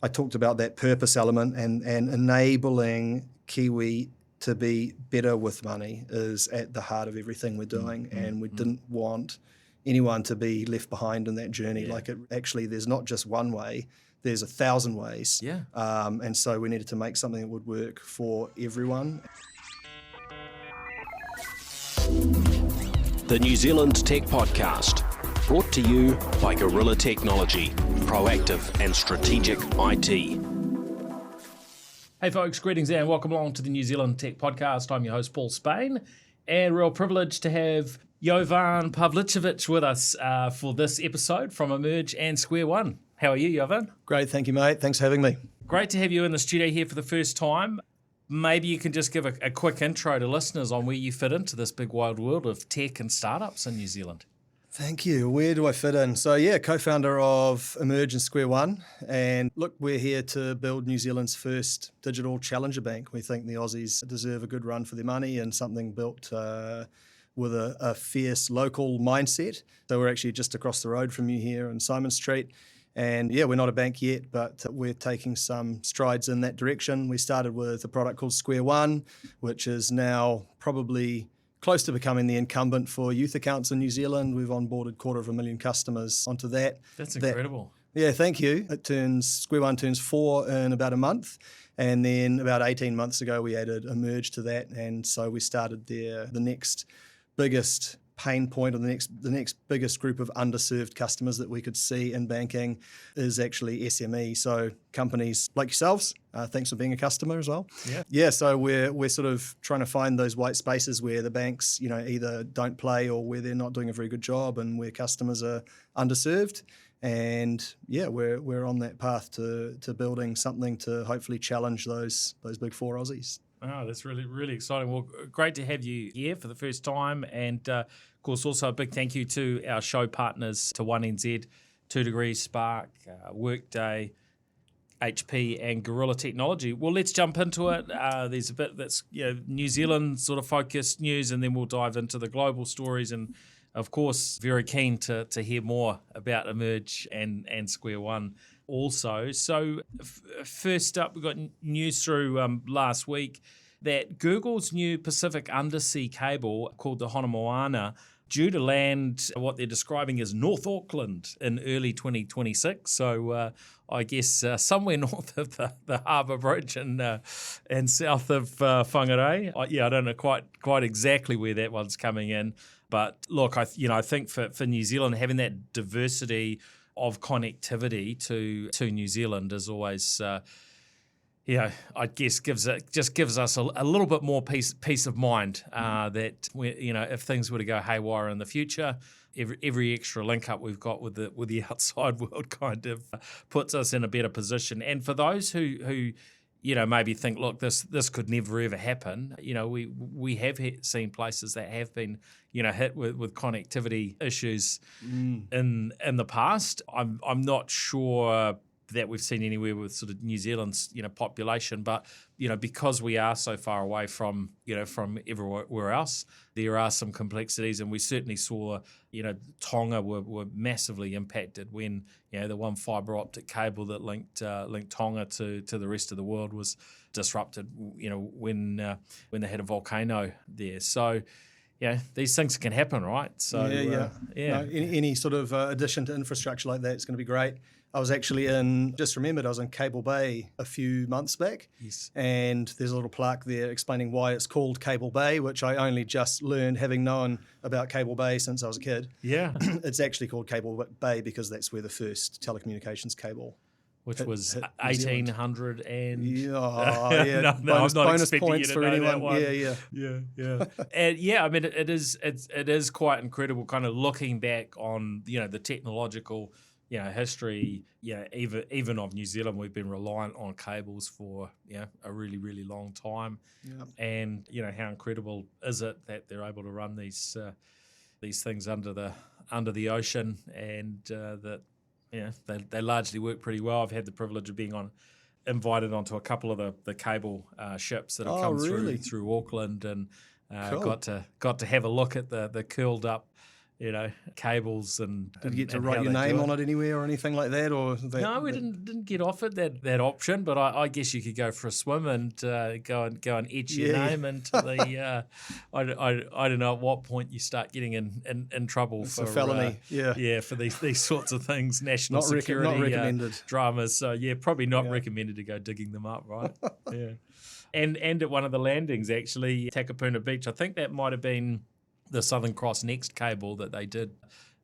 I talked about that purpose element and enabling Kiwi to be better with money is at the heart of everything we're doing. And we didn't want anyone to be left behind in that journey. Yeah. Like there's not just one way, there's 1,000 ways. Yeah. And so we needed to make something that would work for everyone. The New Zealand Tech Podcast, brought to you by Gorilla Technology, proactive and strategic IT. Hey folks, greetings and welcome along to the New Zealand Tech Podcast. I'm your host, Paul Spain, and real privilege to have Jovan Pavlicevic with us for this episode from Emerge and Square One. How are you, Jovan? Great, thank you, mate. Thanks for having me. Great to have you in the studio here for the first time. Maybe you can just give a quick intro to listeners on where you fit into this big wild world of tech and startups in New Zealand. Thank you. Where do I fit in? So co-founder of Emerge and Square One. And look, we're here to build New Zealand's first digital challenger bank. We think the Aussies deserve a good run for their money and something built with a fierce local mindset. So we're actually just across the road from you here on Simon Street. And we're not a bank yet, but we're taking some strides in that direction. We started with a product called Square One, which is now probably close to becoming the incumbent for youth accounts in New Zealand. We've onboarded 250,000 customers onto that. That's incredible. Yeah, thank you. Square One turns 4 in about a month. And then about 18 months ago, we added Emerge to that. And so we started there. The next biggest pain point, or the next biggest group of underserved customers that we could see in banking is actually SME. So companies like yourselves, thanks for being a customer as well. Yeah. So we're sort of trying to find those white spaces where the banks, either don't play or where they're not doing a very good job, and where customers are underserved. And we're on that path to building something to hopefully challenge those big four Aussies. Oh, that's really, really exciting. Well, great to have you here for the first time. And, of course, also a big thank you to our show partners, to 1NZ, 2 Degrees, Spark, Workday, HP and Gorilla Technology. Well, let's jump into it. There's a bit that's New Zealand sort of focused news, and then we'll dive into the global stories. And, of course, very keen to hear more about Emerge and Square One also. So first up, we got news through last week that Google's new Pacific undersea cable called the Honomoana due to land what they're describing as North Auckland in early 2026. So I guess somewhere north of the Harbour Bridge and south of Whangarei. I don't know quite exactly where that one's coming in. But look, I think for New Zealand, having that diversity of connectivity to New Zealand is always, I guess gives us a little bit more peace of mind that if things were to go haywire in the future, every extra link up we've got with the outside world kind of puts us in a better position. And for those who maybe think, look, this could never ever happen. We have seen places that have been, hit with connectivity issues in the past. I'm not sure that we've seen anywhere with sort of New Zealand's population, but because we are so far away from everywhere else, there are some complexities, and we certainly saw Tonga were massively impacted when the one fibre optic cable that linked Tonga to the rest of the world was disrupted when they had a volcano there. So these things can happen, right? So No, any sort of addition to infrastructure like that is going to be great. I was actually I was in Cable Bay a few months back. Yes. And there's a little plaque there explaining why it's called Cable Bay, which I only just learned, having known about Cable Bay since I was a kid. Yeah. It's actually called Cable Bay because that's where the first telecommunications cable which was 1800 and bonus points for anyone. Yeah. And I mean, it is quite incredible, kind of looking back on the technological history. Even of New Zealand, we've been reliant on cables for a really, really long time. Yeah. And how incredible is it that they're able to run these things under the ocean, and that. They largely work pretty well. I've had the privilege of being invited onto a couple of the cable ships that have come through Auckland, and cool. got to have a look at the curled up cables and. Did you get to and write how your they do name it. on it anywhere or anything like that? Or No, we didn't get offered that option, but I guess you could go for a swim and go and etch your name into the. I don't know at what point you start getting in trouble It's for a felony. for these sorts of things, national security not recommended. dramas. So probably not recommended to go digging them up, right? Yeah, and at one of the landings actually, Takapuna Beach. I think that might have been the Southern Cross Next cable that they did.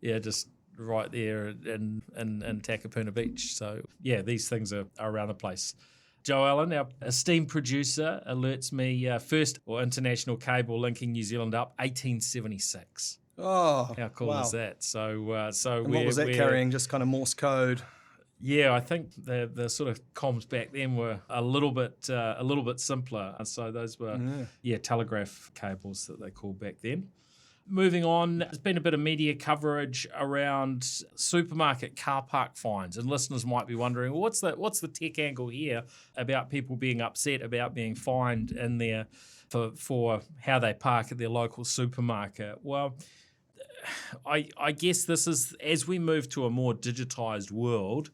Yeah, just right there in Takapuna Beach. So, these things are around the place. Joe Allen, our esteemed producer, alerts me first international cable linking New Zealand up, 1876. Oh, how cool is that? So and what was that carrying? Just kind of Morse code. Yeah, I think the sort of comms back then were a little bit simpler. And so those were telegraph cables that they called back then. Moving on, there's been a bit of media coverage around supermarket car park fines, and listeners might be wondering, well, what's the tech angle here about people being upset about being fined in there for how they park at their local supermarket? Well, I guess this is, as we move to a more digitised world,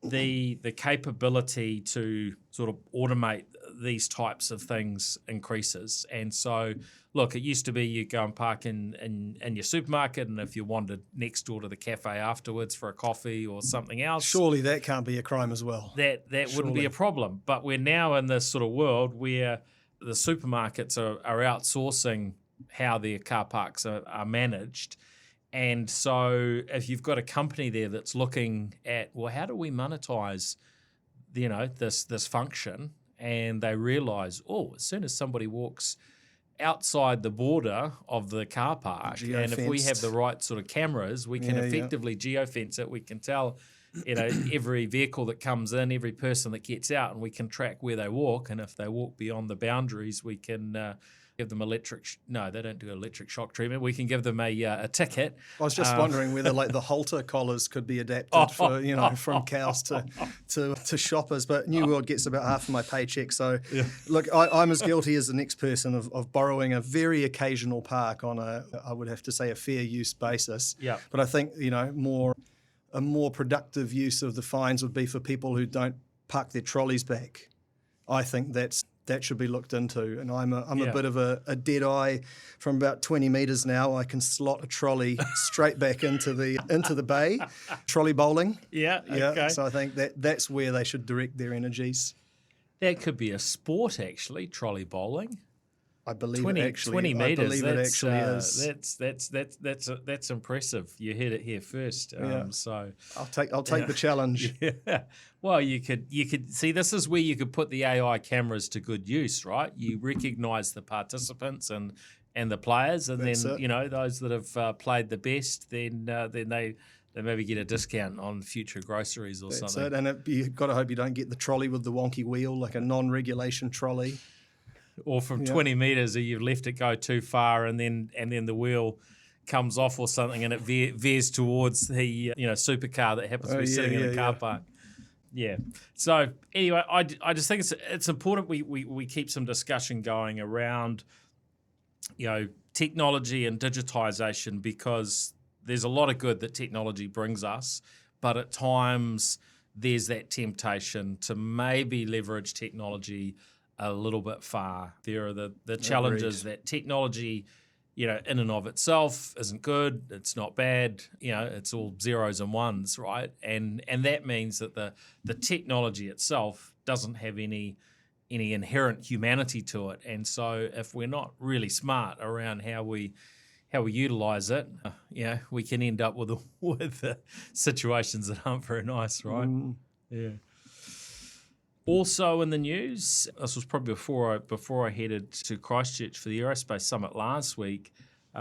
the capability to sort of automate these types of things increases. And so, look, it used to be you go and park in your supermarket, and if you wandered next door to the cafe afterwards for a coffee or something else, surely that can't be a crime as well. That wouldn't be a problem. But we're now in this sort of world where the supermarkets are outsourcing how their car parks are managed. And so if you've got a company there that's looking at, well, how do we monetize, this function? And they realize, as soon as somebody walks outside the border of the car park, and if we have the right sort of cameras, we can effectively geofence it. We can tell, every vehicle that comes in, every person that gets out, and we can track where they walk. And if they walk beyond the boundaries, we can give them no, they don't do electric shock treatment. We can give them a ticket. I was just wondering whether like the halter collars could be adapted for, from cows to shoppers. But New World gets about half of my paycheck. So look, I'm as guilty as the next person of borrowing a very occasional park on I would have to say, a fair use basis. Yeah. But I think, a more productive use of the fines would be for people who don't park their trolleys back. I think that should be looked into. And I'm a bit of a dead eye. From about 20 metres now, I can slot a trolley straight back into the bay. Trolley bowling. Yeah. Okay. So I think that's where they should direct their energies. That could be a sport, actually, trolley bowling. I believe 20 metres. It actually is. That's impressive. You heard it here first. So I'll take the challenge. Yeah. Well, you could see, this is where you could put the AI cameras to good use, right? You recognise the participants and the players, and That's then it. those that have played the best, then they maybe get a discount on future groceries or That's something. it. And you've got to hope you don't get the trolley with the wonky wheel, like a non-regulation trolley. Or from 20 metres, or you've left it go too far, and then the wheel comes off or something, and it veers towards the supercar that happens to be sitting in the car park. Yeah. So anyway, I just think it's important we keep some discussion going around technology and digitisation, because there's a lot of good that technology brings us, but at times there's that temptation to maybe leverage technology a little bit far. There are the challenges that technology, in and of itself isn't good. It's not bad. It's all zeros and ones, right? And that means that the technology itself doesn't have any inherent humanity to it. And so if we're not really smart around how we utilize it, we can end up with situations that aren't very nice, right? Yeah. Also in the news, this was probably before I headed to Christchurch for the Aerospace Summit last week,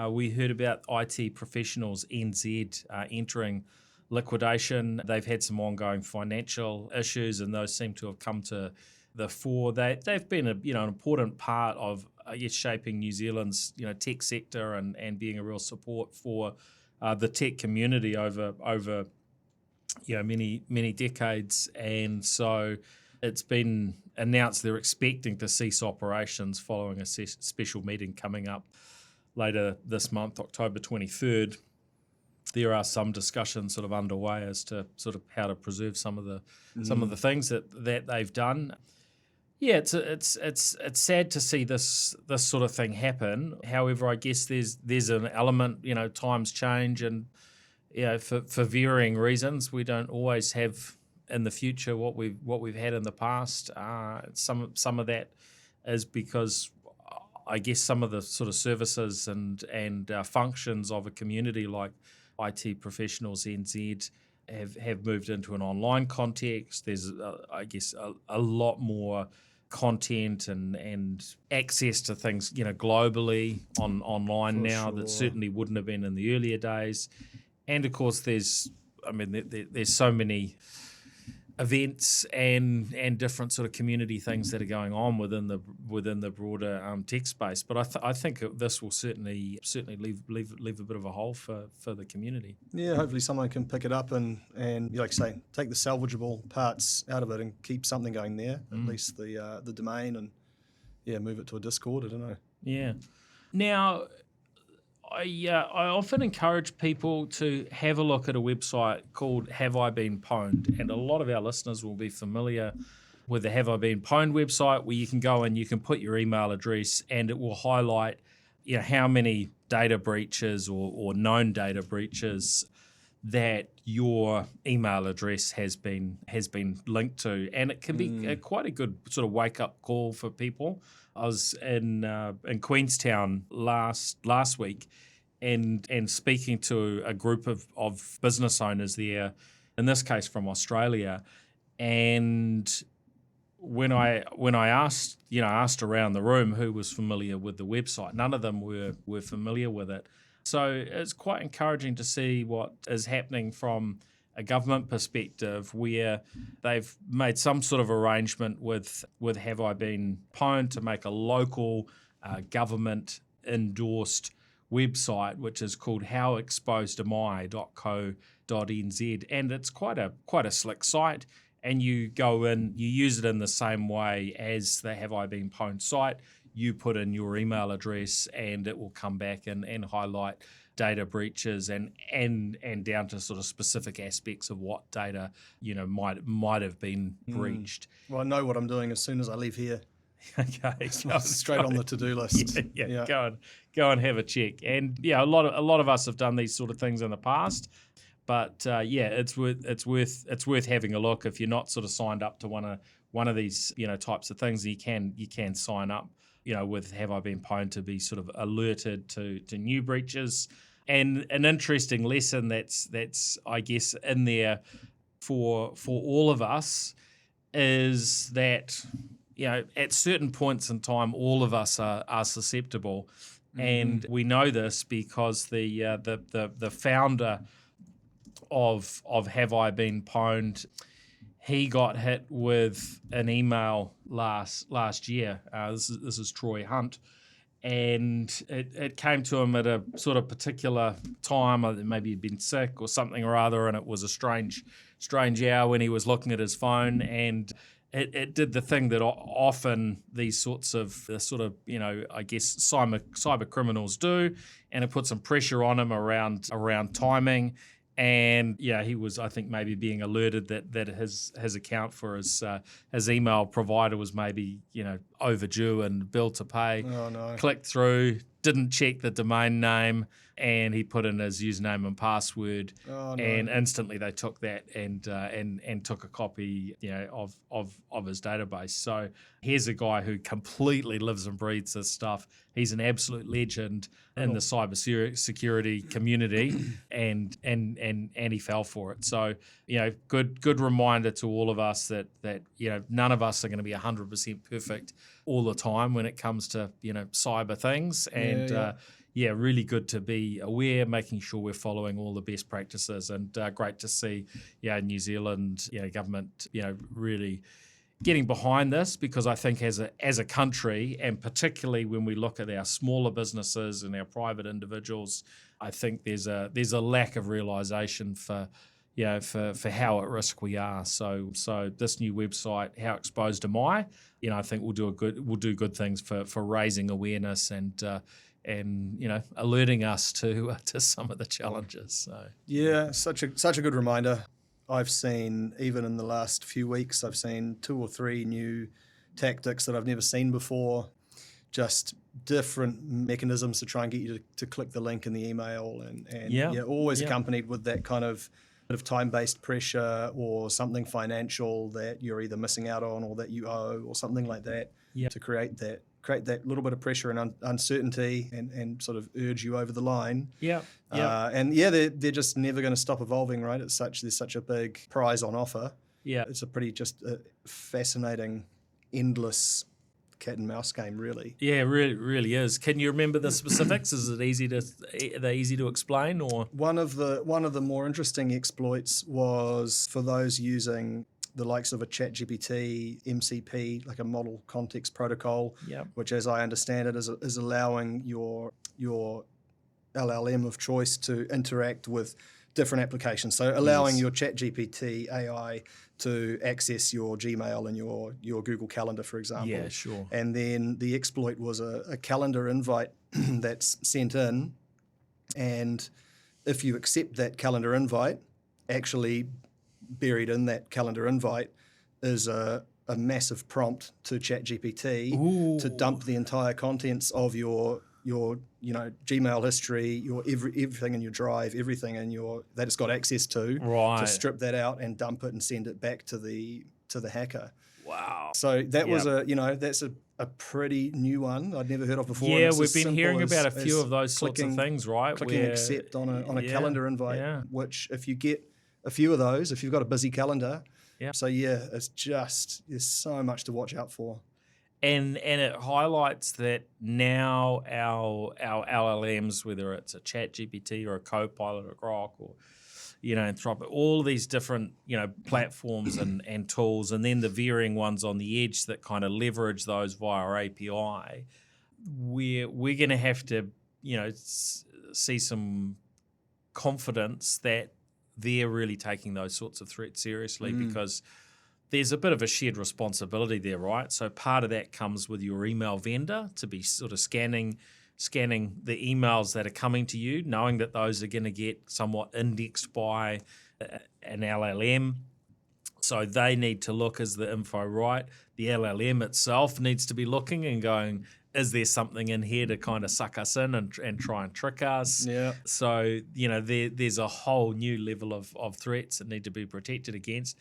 we heard about IT Professionals NZ entering liquidation. They've had some ongoing financial issues, and those seem to have come to the fore. They've been an important part of, I guess, shaping New Zealand's tech sector and being a real support for the tech community over many decades. And so it's been announced they're expecting to cease operations following a special meeting coming up later this month, October 23rd. there are some discussions sort of underway as to sort of how to preserve some of the things that they've done. Yeah, it's sad to see this sort of thing happen. However, I guess there's an element, times change, and for varying reasons, we don't always have in the future what we've had in the past. Some of that is because I guess some of the sort of services and functions of a community like IT Professionals NZ have moved into an online context. There's I guess a lot more content and access to things globally online now that certainly wouldn't have been in the earlier days. And of course there's so many events and different sort of community things that are going on within the broader tech space. But I think this will certainly leave a bit of a hole for the community. Yeah, hopefully someone can pick it up and like I say, take the salvageable parts out of it and keep something going there, at least the domain, and move it to a Discord. I don't know. Yeah. Now, I often encourage people to have a look at a website called Have I Been Pwned? And a lot of our listeners will be familiar with the Have I Been Pwned website, where you can go and you can put your email address and it will highlight how many data breaches or known data breaches that your email address has been linked to. And it can be quite a good sort of wake-up call for people. I was in Queenstown last week and speaking to a group of business owners there, in this case from Australia, and when I asked around the room who was familiar with the website, none of them were familiar with it. So it's quite encouraging to see what is happening from a government perspective, where they've made some sort of arrangement with Have I Been Pwned to make a local government endorsed website, which is called howexposedami.co.nz, and it's quite a slick site. And you go in, you use it in the same way as the Have I Been Pwned site. You put in your email address and it will come back and highlight data breaches and down to sort of specific aspects of what data might have been breached. Well, I know what I'm doing as soon as I leave here. Okay, straight on the to-do list. Yeah. Go and have a check. And a lot of us have done these sort of things in the past. But it's worth having a look if you're not sort of signed up to one of these types of things. You can sign up with Have I Been Pwned to be sort of alerted to new breaches. And an interesting lesson that's I guess in there for all of us is that at certain points in time all of us are susceptible, and we know this because the founder of Have I Been Pwned, he got hit with an email last year. This is Troy Hunt, and it came to him at a sort of particular time. Maybe he'd been sick or something or other, and it was a strange hour when he was looking at his phone, and it did the thing that often these sorts of I guess cyber criminals do, and it put some pressure on him around timing. And he was, I think, maybe being alerted that his account for his email provider was maybe overdue and bill to pay. Oh no! Clicked through, didn't check the domain name, and he put in his username and password. Oh no! And instantly they took that and took a copy of his database. So here's a guy who completely lives and breathes this stuff. He's an absolute legend in the cyber security community, and he fell for it. So good reminder to all of us that none of us are going to be 100% perfect all the time when it comes to cyber things, and really good to be aware, making sure we're following all the best practices, and great to see New Zealand government really getting behind this, because I think as a country, and particularly when we look at our smaller businesses and our private individuals, I think there's a lack of realisation for how at risk we are. So this new website, How Exposed Am I? I think will do good things for raising awareness and and alerting us to some of the challenges. So Yeah, such a good reminder. I've seen, even in the last few weeks, I've seen 2 or 3 new tactics that I've never seen before, just different mechanisms to try and get you to click the link in the email, and always accompanied with that kind of bit of time-based pressure or something financial that you're either missing out on or that you owe or something like that, to create that little bit of pressure and uncertainty and sort of urge you over the line. They're just never going to stop evolving, right? There's such a big prize on offer. It's a pretty just fascinating, endless cat and mouse game, really. Yeah, really is. Can you remember the specifics? Is it easy to explain, or one of the more interesting exploits was for those using the likes of a ChatGPT MCP, like a model context protocol, which, as I understand it, is allowing your LLM of choice to interact with different applications. So allowing your ChatGPT AI to access your Gmail and your Google Calendar, for example. Yeah, sure. And then the exploit was a calendar invite that's sent in, and if you accept that calendar invite, actually buried in that calendar invite is a massive prompt to ChatGPT to dump the entire contents of your Gmail history, your everything in your drive, everything in that it's got access to strip that out and dump it and send it back to the hacker. Wow. So that was that's a pretty new one I'd never heard of before. Yeah, we've been hearing about a few of those sorts of things, right? Clicking accept on a calendar invite, which if you get a few of those, if you've got a busy calendar, it's just, there's so much to watch out for. And it highlights that now our LLMs, whether it's a ChatGPT or a Copilot or Grok or Anthropic, all these different platforms and tools, and then the varying ones on the edge that kind of leverage those via our API, we're going to have to see some confidence that they're really taking those sorts of threats seriously, because there's a bit of a shared responsibility there, right? So part of that comes with your email vendor to be sort of scanning the emails that are coming to you, knowing that those are going to get somewhat indexed by an LLM. So they need to look, is the info right? The LLM itself needs to be looking and going, is there something in here to kind of suck us in and try and trick us? Yeah. So, there's a whole new level of threats that need to be protected against.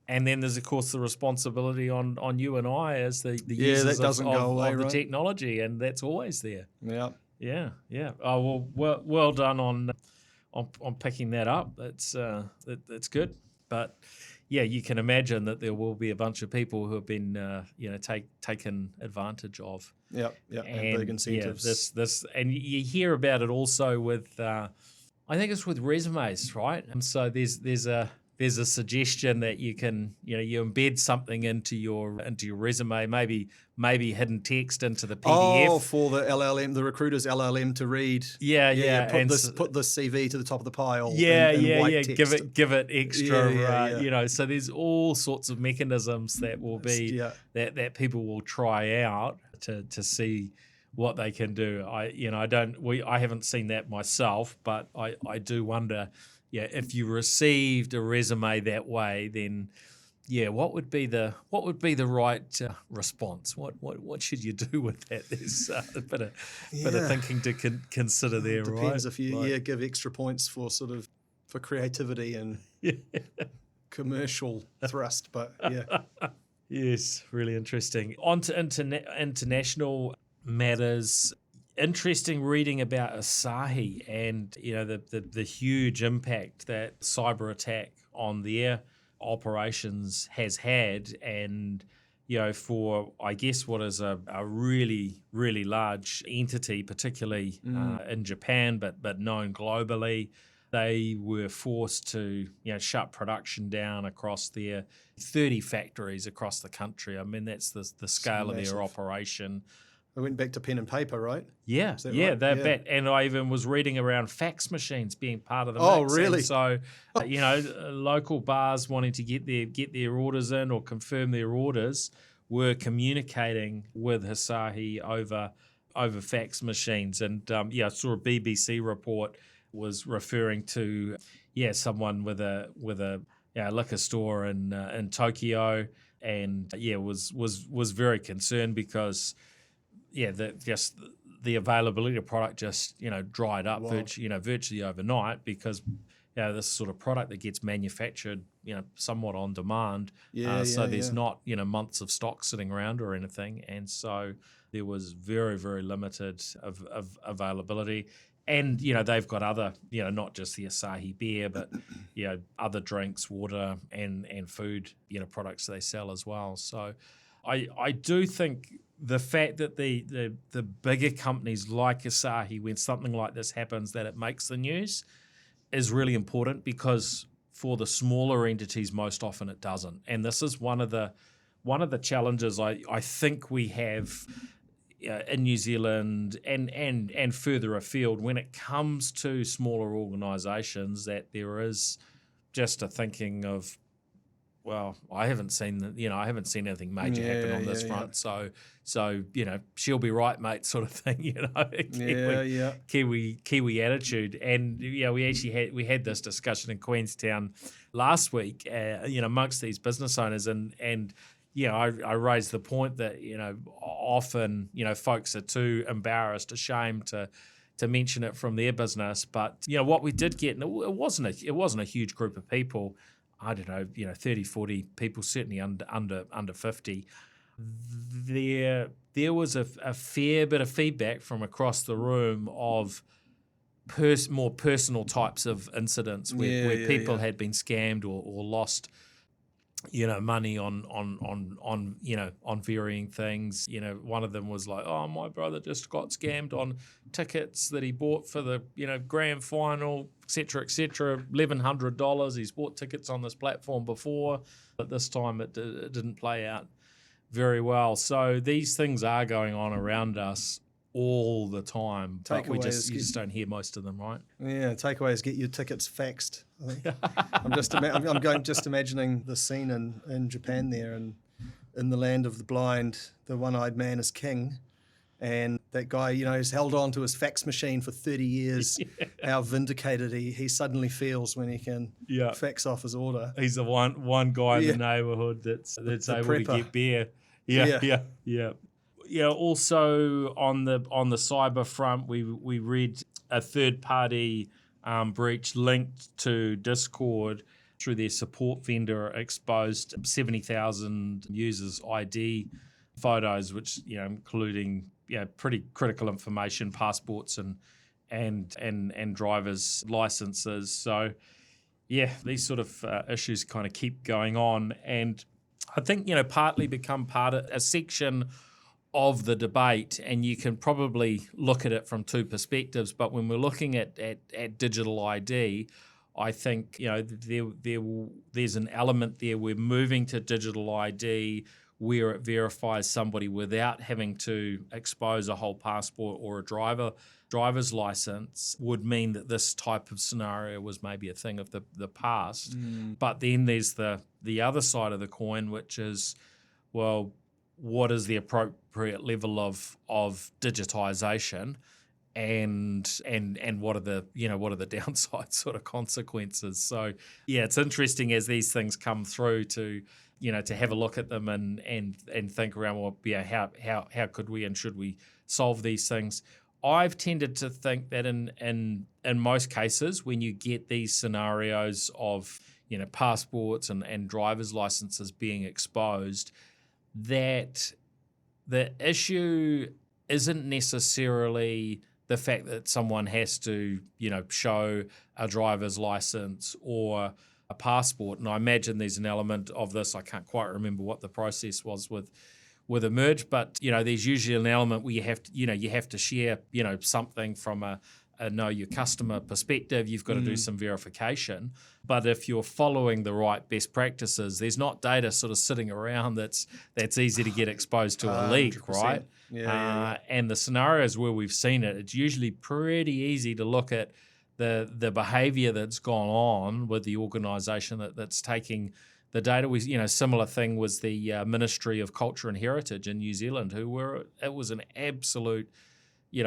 And then there's, of course, the responsibility on you and I as the users of the technology, and that's always there. Yeah. Oh, well done on picking that up. That's good. But yeah, you can imagine that there will be a bunch of people who have been taken advantage of. And big incentives. This and you hear about it also with I think it's with resumes, right? And so there's a suggestion that you can, you embed something into your resume, maybe hidden text into the PDF. Oh, for the LLM, the recruiter's LLM to read. Put the CV to the top of the pile. White text. Give it extra. So there's all sorts of mechanisms that will be that people will try out to see what they can do. I haven't seen that myself, but I do wonder. Yeah, if you received a resume that way, then what would be the right response? What should you do with that? There's a bit of thinking to consider there. Depends if you give extra points for for creativity and commercial thrust, but Yes, really interesting. On to international matters. Interesting reading about Asahi and the huge impact that cyber attack on their operations has had, and for I guess what is a really, really large entity, particularly in Japan, but known globally. They were forced to shut production down across their 30 factories across the country. I mean, that's the scale of their operation. We went back to pen and paper, right? Yeah, right? They're back. And I even was reading around fax machines being part of the mix. Oh, really? And so, local bars wanting to get their orders in or confirm their orders were communicating with Asahi fax machines. And I saw a BBC report was referring to someone with a liquor store in Tokyo, and was very concerned because the availability of product just dried up virtually overnight, because this sort of product that gets manufactured somewhat on demand, so there's not months of stock sitting around or anything, and so there was very, very limited of availability. And they've got other not just the Asahi beer, but other drinks, water, and food products they sell as well. So I do think the fact that the bigger companies like Asahi, when something like this happens, that it makes the news is really important, because for the smaller entities, most often it doesn't. And this is one of the challenges I think we have in New Zealand and further afield when it comes to smaller organisations, that there is just a thinking of, well, I haven't seen anything major happen on this front, so she'll be right, mate, sort of thing, Kiwi attitude. And we had this discussion in Queenstown last week, amongst these business owners, and I raised the point that often folks are too embarrassed, ashamed to mention it from their business. But what we did get, and it wasn't a huge group of people. I don't know, 30, 40 people, certainly under 50. There was a fair bit of feedback from across the room of more personal types of incidents where people had been scammed or lost money on varying things. One of them was like, oh, my brother just got scammed on tickets that he bought for the grand final, etc., $1,100. He's bought tickets on this platform before, but this time it didn't play out very well. So these things are going on around us all the time, but you just don't hear most of them, right? Yeah, takeaway is get your tickets faxed. I think. I'm just imagining the scene in Japan there, and in the land of the blind, the one-eyed man is king, and that guy, has held on to his fax machine for 30 years. How vindicated he suddenly feels when he can fax off his order. He's the one guy in the neighbourhood that's able to get beer. Yeah. Also on the cyber front, we read a third-party breach linked to Discord through their support vendor exposed 70,000 users' ID photos, which including pretty critical information, passports and drivers' licenses. So these sort of issues kind of keep going on, and I think partly become part of a section of the debate, and you can probably look at it from two perspectives. But when we're looking at digital ID, I think there's an element there. We're moving to digital ID where it verifies somebody without having to expose a whole passport or a driver's license, would mean that this type of scenario was maybe a thing of the past. But then there's the other side of the coin, which is, well, what is the appropriate level of digitization, and what are the downside sort of consequences? So it's interesting as these things come through to have a look at them and think around, well, how could we and should we solve these things? I've tended to think that in most cases, when you get these scenarios of passports and driver's licenses being exposed, that the issue isn't necessarily the fact that someone has to, show a driver's license or a passport. And I imagine there's an element of this. I can't quite remember what the process was with Emerge, but there's usually an element where you have to share, something from a know your customer perspective. You've got to do some verification. But if you're following the right best practices, there's not data sort of sitting around that's easy to get exposed to a leak, 100%. Right? Yeah. And the scenarios where we've seen it, it's usually pretty easy to look at the behaviour that's gone on with the organisation that's taking the data. Similar thing was the Ministry of Culture and Heritage in New Zealand, it was an absolute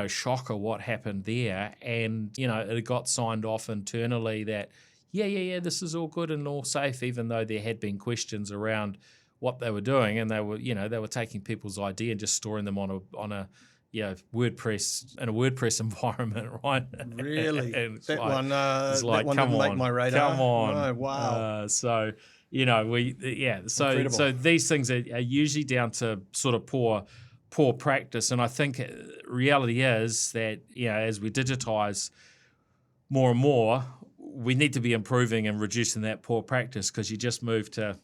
shocker what happened there. And, it got signed off internally that, this is all good and all safe, even though there had been questions around what they were doing, and they were taking people's ID and just storing them on a WordPress in a WordPress environment, right? Really? That one come didn't make on, my radar. come on. No, wow. So Incredible. these things are usually down to sort of poor practice, and I think reality is that as we digitize more and more, we need to be improving and reducing that poor practice, because you just move to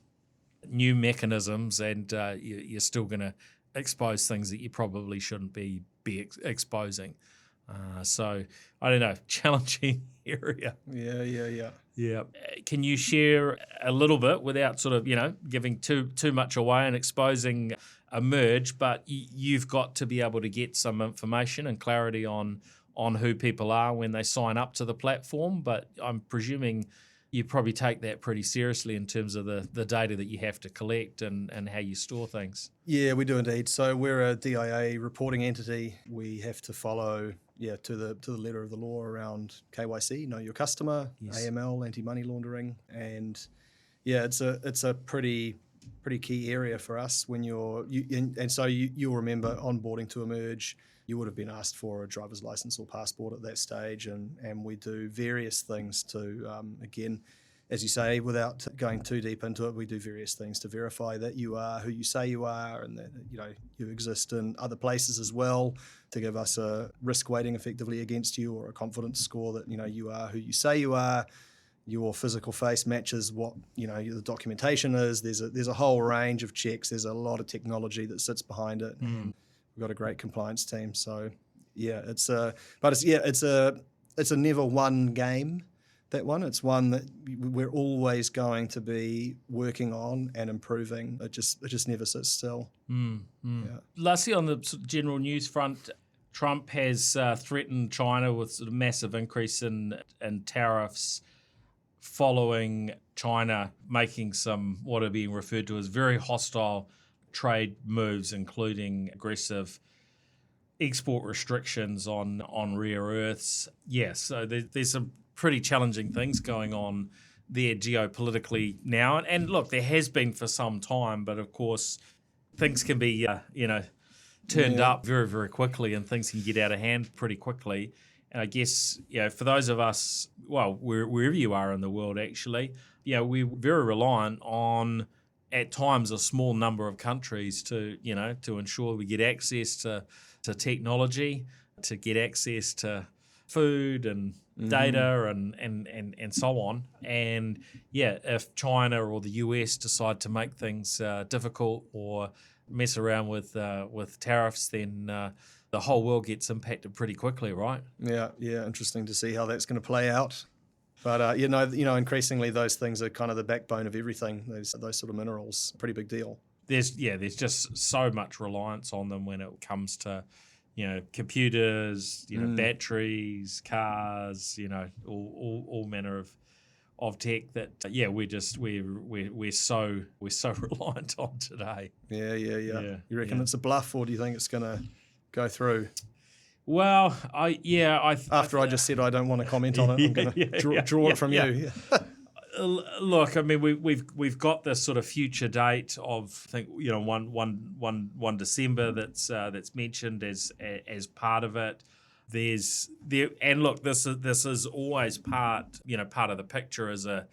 new mechanisms and you're still going to expose things that you probably shouldn't be exposing. So I don't know, challenging area. Yeah. Can you share a little bit without sort of giving too much away and exposing a merge? But you've got to be able to get some information and clarity on who people are when they sign up to the platform. But I'm presuming you probably take that pretty seriously in terms of the data that you have to collect and how you store things. Yeah, we do indeed. So we're a DIA reporting entity. We have to follow to the letter of the law around KYC, know your customer, yes. AML, anti-money laundering, and it's a pretty key area for us when you'll remember onboarding to Emerge. You would have been asked for a driver's license or passport at that stage, and we do various things to, again, as you say, without going too deep into it, we do various things to verify that you are who you say you are, and that you exist in other places as well, to give us a risk weighting effectively against you, or a confidence score that you are who you say you are. Your physical face matches what the documentation is. There's a whole range of checks. There's a lot of technology that sits behind it. We've got a great compliance team, so it's a never one game. That one, it's one that we're always going to be working on and improving. It just never sits still. Yeah. Lastly, on the general news front, Trump has threatened China with sort of massive increase in tariffs, following China making some what are being referred to as very hostile trade moves, including aggressive export restrictions on rare earths. So there's some pretty challenging things going on there geopolitically now. And look, there has been for some time, but of course things can be, turned up very, very quickly, and things can get out of hand pretty quickly. And I guess, for those of us, wherever you are in the world, actually, we're very reliant on, at times, a small number of countries to ensure we get access to technology, to get access to food and data and so on. And if China or the US decide to make things difficult or mess around with tariffs, then the whole world gets impacted pretty quickly, right? Yeah. Interesting to see how that's going to play out. But increasingly those things are kind of the backbone of everything. Those sort of minerals, pretty big deal. There's just so much reliance on them when it comes to computers, batteries, cars, all manner of tech that we're so reliant on today. Yeah. You reckon it's a bluff, or do you think it's going to go through? Well, I just said I don't want to comment on it, I'm going to draw it from you. Look, I mean, we've got this sort of future date of, I think, 1 December that's mentioned as part of it. And look, this is always part of the picture as a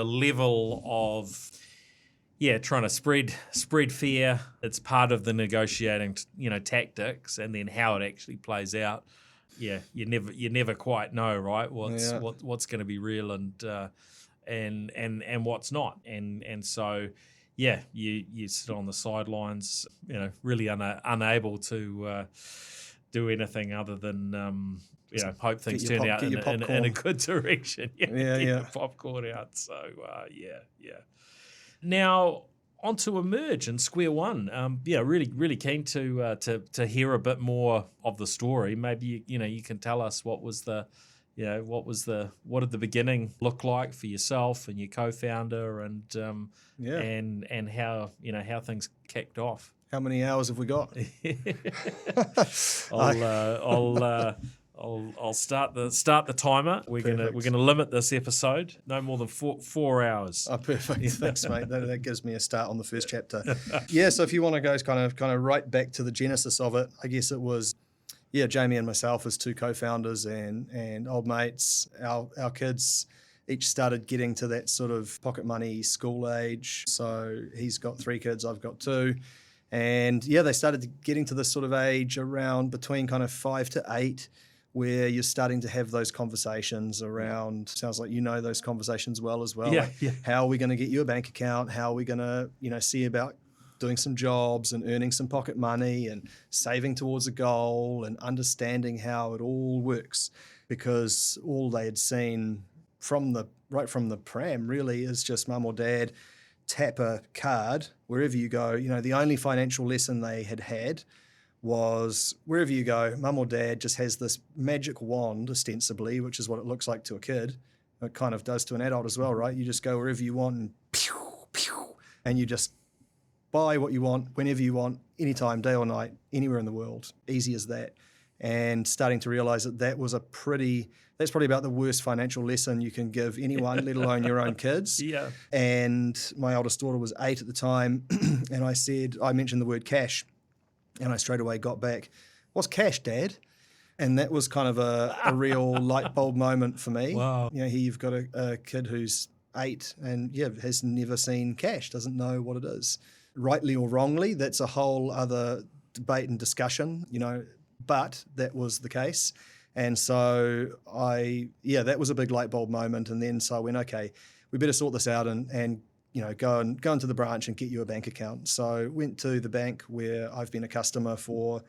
level of trying to spread fear. It's part of the negotiating tactics, and then how it actually plays out. You never quite know, right? What's going to be real and what's not, and so you sit on the sidelines, really unable to do anything other than hope things turn out in a good direction. Get your popcorn out. So Now, onto Emerge and Square One. Really keen to hear a bit more of the story. Maybe you can tell us what did the beginning look like for yourself and your co-founder, and how things kicked off. How many hours have we got? I'll start the timer. We're gonna limit this episode no more than four hours. Oh, perfect. Thanks, mate. That gives me a start on the first chapter. Yeah. So if you want to go kind of right back to the genesis of it, I guess it was, Jamie and myself as two co-founders and old mates. Our kids each started getting to that sort of pocket money school age. So he's got 3 kids, I've got 2. And they started getting to this sort of age around between kind of 5 to 8, where you're starting to have those conversations around, sounds like those conversations well as well. How are we going to get you a bank account? How are we going to, see about doing some jobs and earning some pocket money and saving towards a goal and understanding how it all works? Because all they had seen right from the pram really is just mum or dad tap a card wherever you go. The only financial lesson they had was wherever you go, mum or dad just has this magic wand, ostensibly, which is what it looks like to a kid. It kind of does to an adult as well, right? You just go wherever you want and pew, pew, and you just buy what you want, whenever you want, anytime, day or night, anywhere in the world. Easy as that. And starting to realize that that's probably about the worst financial lesson you can give anyone, let alone your own kids. Yeah. And my oldest daughter was 8 at the time, and I mentioned the word cash, and I straight away got back, "What's cash, Dad?" And that was kind of a real light bulb moment for me. Wow. Here you've got a kid who's 8 and has never seen cash, doesn't know what it is. Rightly or wrongly, that's a whole other debate and discussion, but that was the case. And so that was a big light bulb moment. And then so I went, okay, we better sort this out and go into the branch and get you a bank account. So went to the bank where I've been a customer for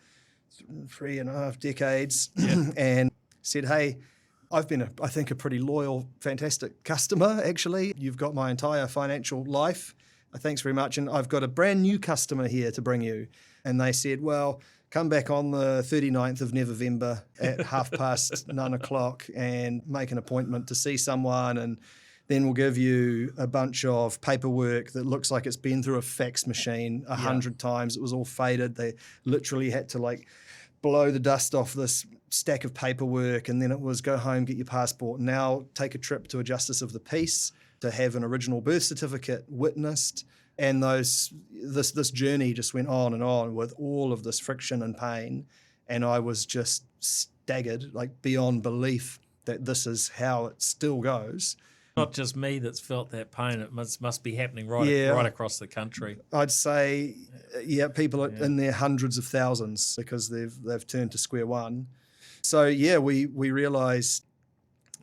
3.5 decades and said, "Hey, I've been I think a pretty loyal, fantastic customer, actually. You've got my entire financial life. Thanks very much. And I've got a brand new customer here to bring you." And they said, "Well, come back on the 39th of November at 9:30 and make an appointment to see someone, and then we'll give you a bunch of paperwork that looks like it's been through a fax machine 100 times. It was all faded. They literally had to blow the dust off this stack of paperwork, and then it was go home, get your passport, now take a trip to a justice of the peace to have an original birth certificate witnessed." And this journey just went on with all of this friction and pain. And I was just staggered, beyond belief, that this is how it still goes. Not just me that's felt that pain. It must be happening right across the country. I'd say, people are in their hundreds of thousands because they've turned to square one. So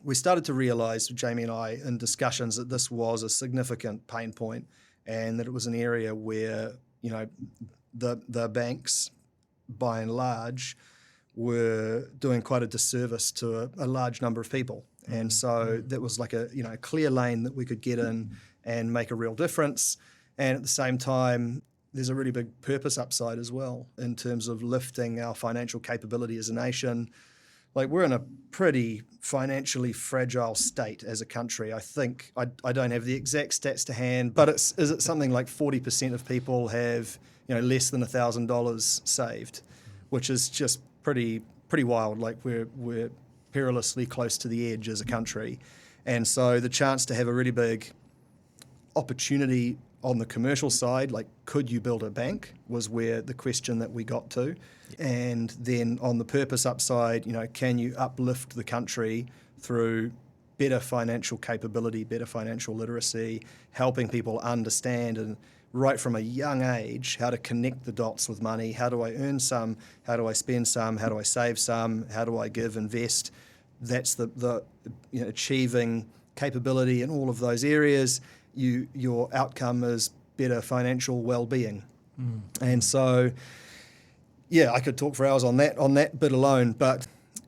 we started to realize, Jamie and I, in discussions, that this was a significant pain point, and that it was an area where, the banks, by and large, were doing quite a disservice to a large number of people. And so that was a clear lane that we could get in and make a real difference. And at the same time, there's a really big purpose upside as well in terms of lifting our financial capability as a nation. We're in a pretty financially fragile state as a country. I think, I don't have the exact stats to hand, but is it something like 40% of people have, less than $1,000 saved, which is just pretty wild. We're perilously close to the edge as a country. And so the chance to have a really big opportunity on the commercial side, could you build a bank, was where the question that we got to. And then on the purpose upside, can you uplift the country through better financial capability, better financial literacy, helping people understand, and right from a young age, how to connect the dots with money. How do I earn some? How do I spend some? How do I save some? How do I give, invest? That's the achieving capability in all of those areas. Your outcome is better financial well-being. And so, I could talk for hours on that bit alone, but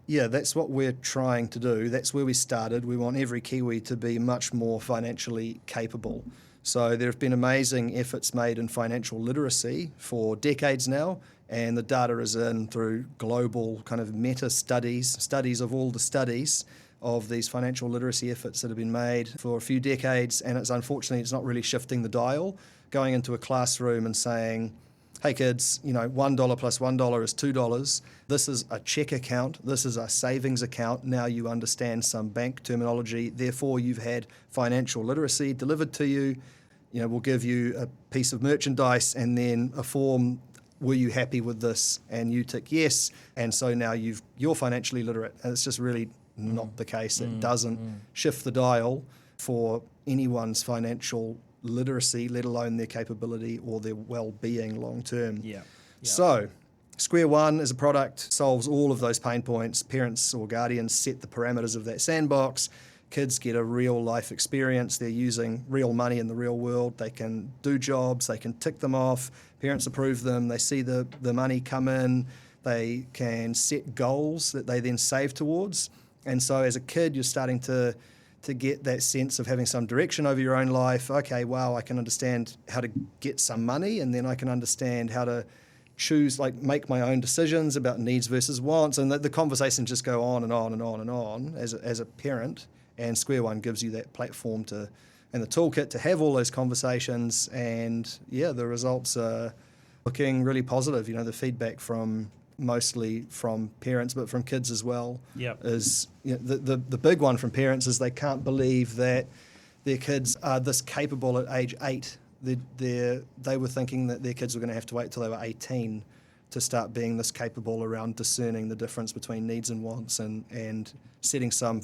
that's what we're trying to do. That's where we started. We want every Kiwi to be much more financially capable. So there have been amazing efforts made in financial literacy for decades now, and the data is in through global kind of meta studies of all the studies of these financial literacy efforts that have been made for a few decades, and it's unfortunately not really shifting the dial. Going into a classroom and saying, hey kids, $1 plus $1 is $2. This is a check account. This is a savings account. Now you understand some bank terminology. Therefore, you've had financial literacy delivered to you. We'll give you a piece of merchandise and then a form. Were you happy with this? And you tick yes. And so now you're financially literate. And it's just really not the case. It doesn't shift the dial for anyone's financial literacy, let alone their capability or their well-being long term. Yeah. So Square One as a product solves all of those pain points. Parents or guardians set the parameters of that sandbox. Kids get a real life experience. They're using real money in the real world. They can do jobs. They can tick them off. Parents approve them. They see the money come in. They can set goals that they then save towards. And so as a kid, you're starting to get that sense of having some direction over your own life. Okay, wow, I can understand how to get some money, and then I can understand how to choose, make my own decisions about needs versus wants. And the conversations just go on and on and on and on as a parent. And Square One gives you that platform and the toolkit to have all those conversations. And the results are looking really positive. The feedback mostly from parents, but from kids as well. Is the big one from parents is they can't believe that their kids are this capable at age 8. They were thinking that their kids were going to have to wait till they were 18 to start being this capable around discerning the difference between needs and wants and setting some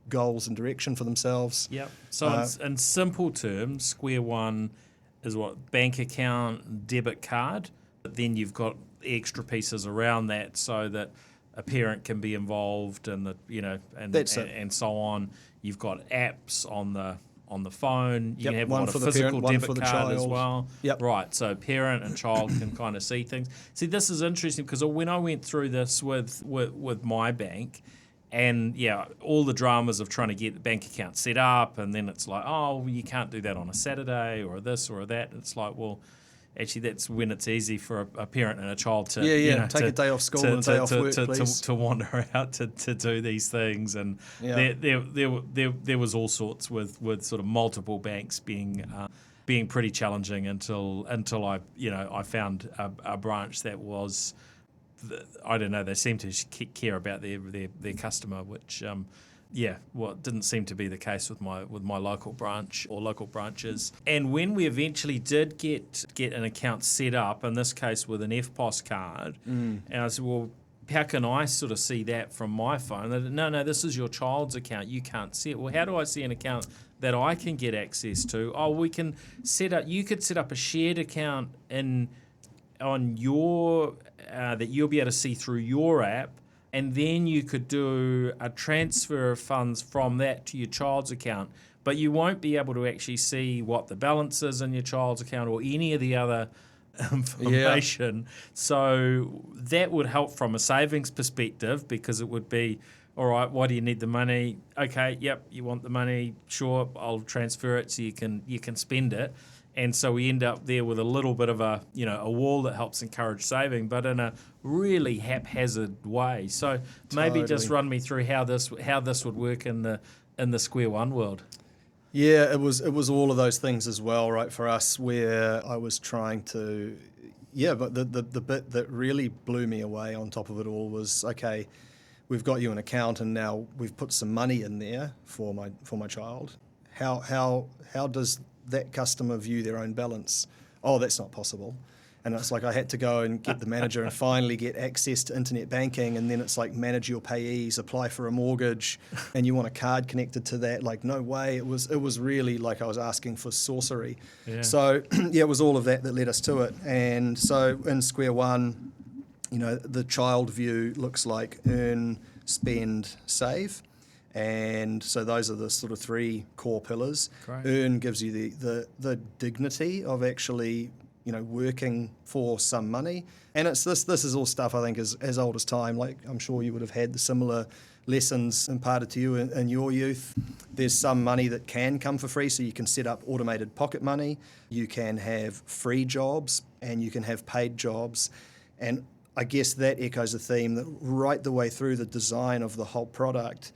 goals and direction for themselves. So in simple terms, Square One is what? Bank account, debit card, but then you've got extra pieces around that so that a parent can be involved and and so on. You've got apps on the phone. You can have one a for the physical parent, one debit for the card as child. well. Yep. Right. So parent and child can kind of see things. See, this is interesting because when I went through this with my bank, and all the dramas of trying to get the bank account set up, and then it's like, oh, you can't do that on a Saturday or this or that. It's like, well, actually, that's when it's easy for a parent and a child to take a day off school and a day off work, please. To wander out to do these things. And there was all sorts with sort of multiple banks being pretty challenging until I found a branch that was, I don't know, they seem to care about their customer, which didn't seem to be the case with my local branch or local branches. And when we eventually did get an account set up, in this case with an FPOS card, and I said, well, how can I sort of see that from my phone? They said, no, this is your child's account. You can't see it. Well, how do I see an account that I can get access to? Oh, we can you could set up a shared account on your that you'll be able to see through your app, and then you could do a transfer of funds from that to your child's account, but you won't be able to actually see what the balance is in your child's account or any of the other information. So that would help from a savings perspective, because it would be, all right, why do you need the money? Okay, yep, you want the money, sure, I'll transfer it so you can spend it. And so we end up there with a little bit of a wall that helps encourage saving, but in a really haphazard way. So maybe just run me through how this would work in the Square One world. Yeah, it was all of those things as well, right, for us, where I was trying to, but the bit that really blew me away on top of it all was, okay, we've got you an account and now we've put some money in there for my child. How does that customer view their own balance? Oh, that's not possible. And it's like I had to go and get the manager and finally get access to internet banking, and then it's like manage your payees, apply for a mortgage, and you want a card connected to that. Like, no way. It was really like I was asking for sorcery. Yeah. So it was all of that led us to it. And so in Square One, the child view looks like earn, spend, save. And so those are the sort of 3 core pillars. Great. Earn gives you the dignity of actually, working for some money. And it's this is all stuff I think is as old as time. Like, I'm sure you would have had the similar lessons imparted to you in your youth. There's some money that can come for free, so you can set up automated pocket money. You can have free jobs and you can have paid jobs. And I guess that echoes a theme that right the way through the design of the whole product,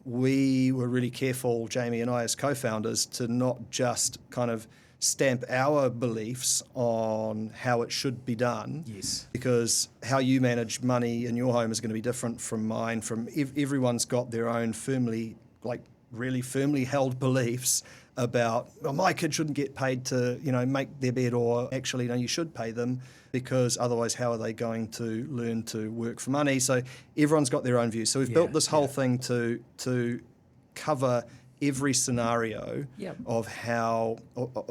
we were really careful, Jamie and I as co-founders, to not just kind of stamp our beliefs on how it should be done. Yes. Because how you manage money in your home is going to be different from mine. Everyone's got their own really firmly held beliefs about, well, my kid shouldn't get paid to, make their bed, or actually, no, you should pay them, because otherwise how are they going to learn to work for money? So everyone's got their own views. So we've built this whole thing to cover every scenario of how,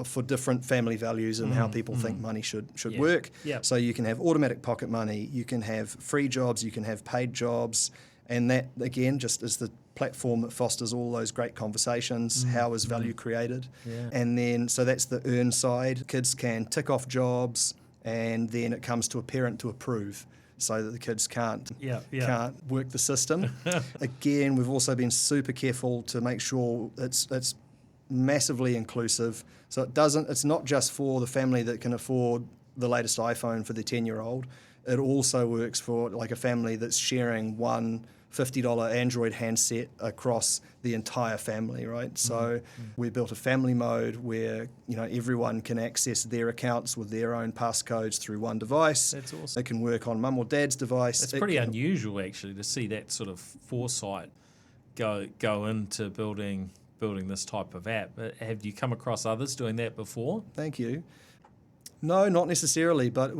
for different family values and how people think money should work. Yep. So you can have automatic pocket money, you can have free jobs, you can have paid jobs, and that, again, just is the platform that fosters all those great conversations. How is value created? Yeah. And then, so that's the earn side. Kids can tick off jobs, and then it comes to a parent to approve, so that the kids can't work the system. Again, we've also been super careful to make sure it's massively inclusive. So it's not just for the family that can afford the latest iPhone for their 10-year-old. It also works for like a family that's sharing one $50 Android handset across the entire family, right? So we built a family mode where, everyone can access their accounts with their own passcodes through one device. That's awesome. It can work on mum or dad's device. It's pretty unusual, actually, to see that sort of foresight go into building this type of app. Have you come across others doing that before? Thank you. No, not necessarily, but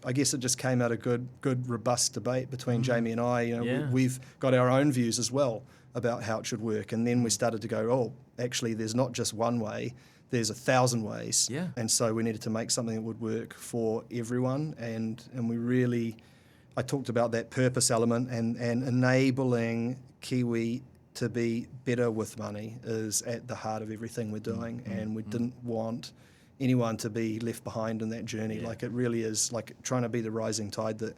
I guess it just came out of good, robust debate between Jamie and I. We've got our own views as well about how it should work, and then we started to go, oh, actually, there's not just one way, there's 1,000 ways. Yeah. And so we needed to make something that would work for everyone, and I talked about that purpose element and enabling Kiwi to be better with money is at the heart of everything we're doing, and we didn't want anyone to be left behind in that journey. Like, it really is like trying to be the rising tide that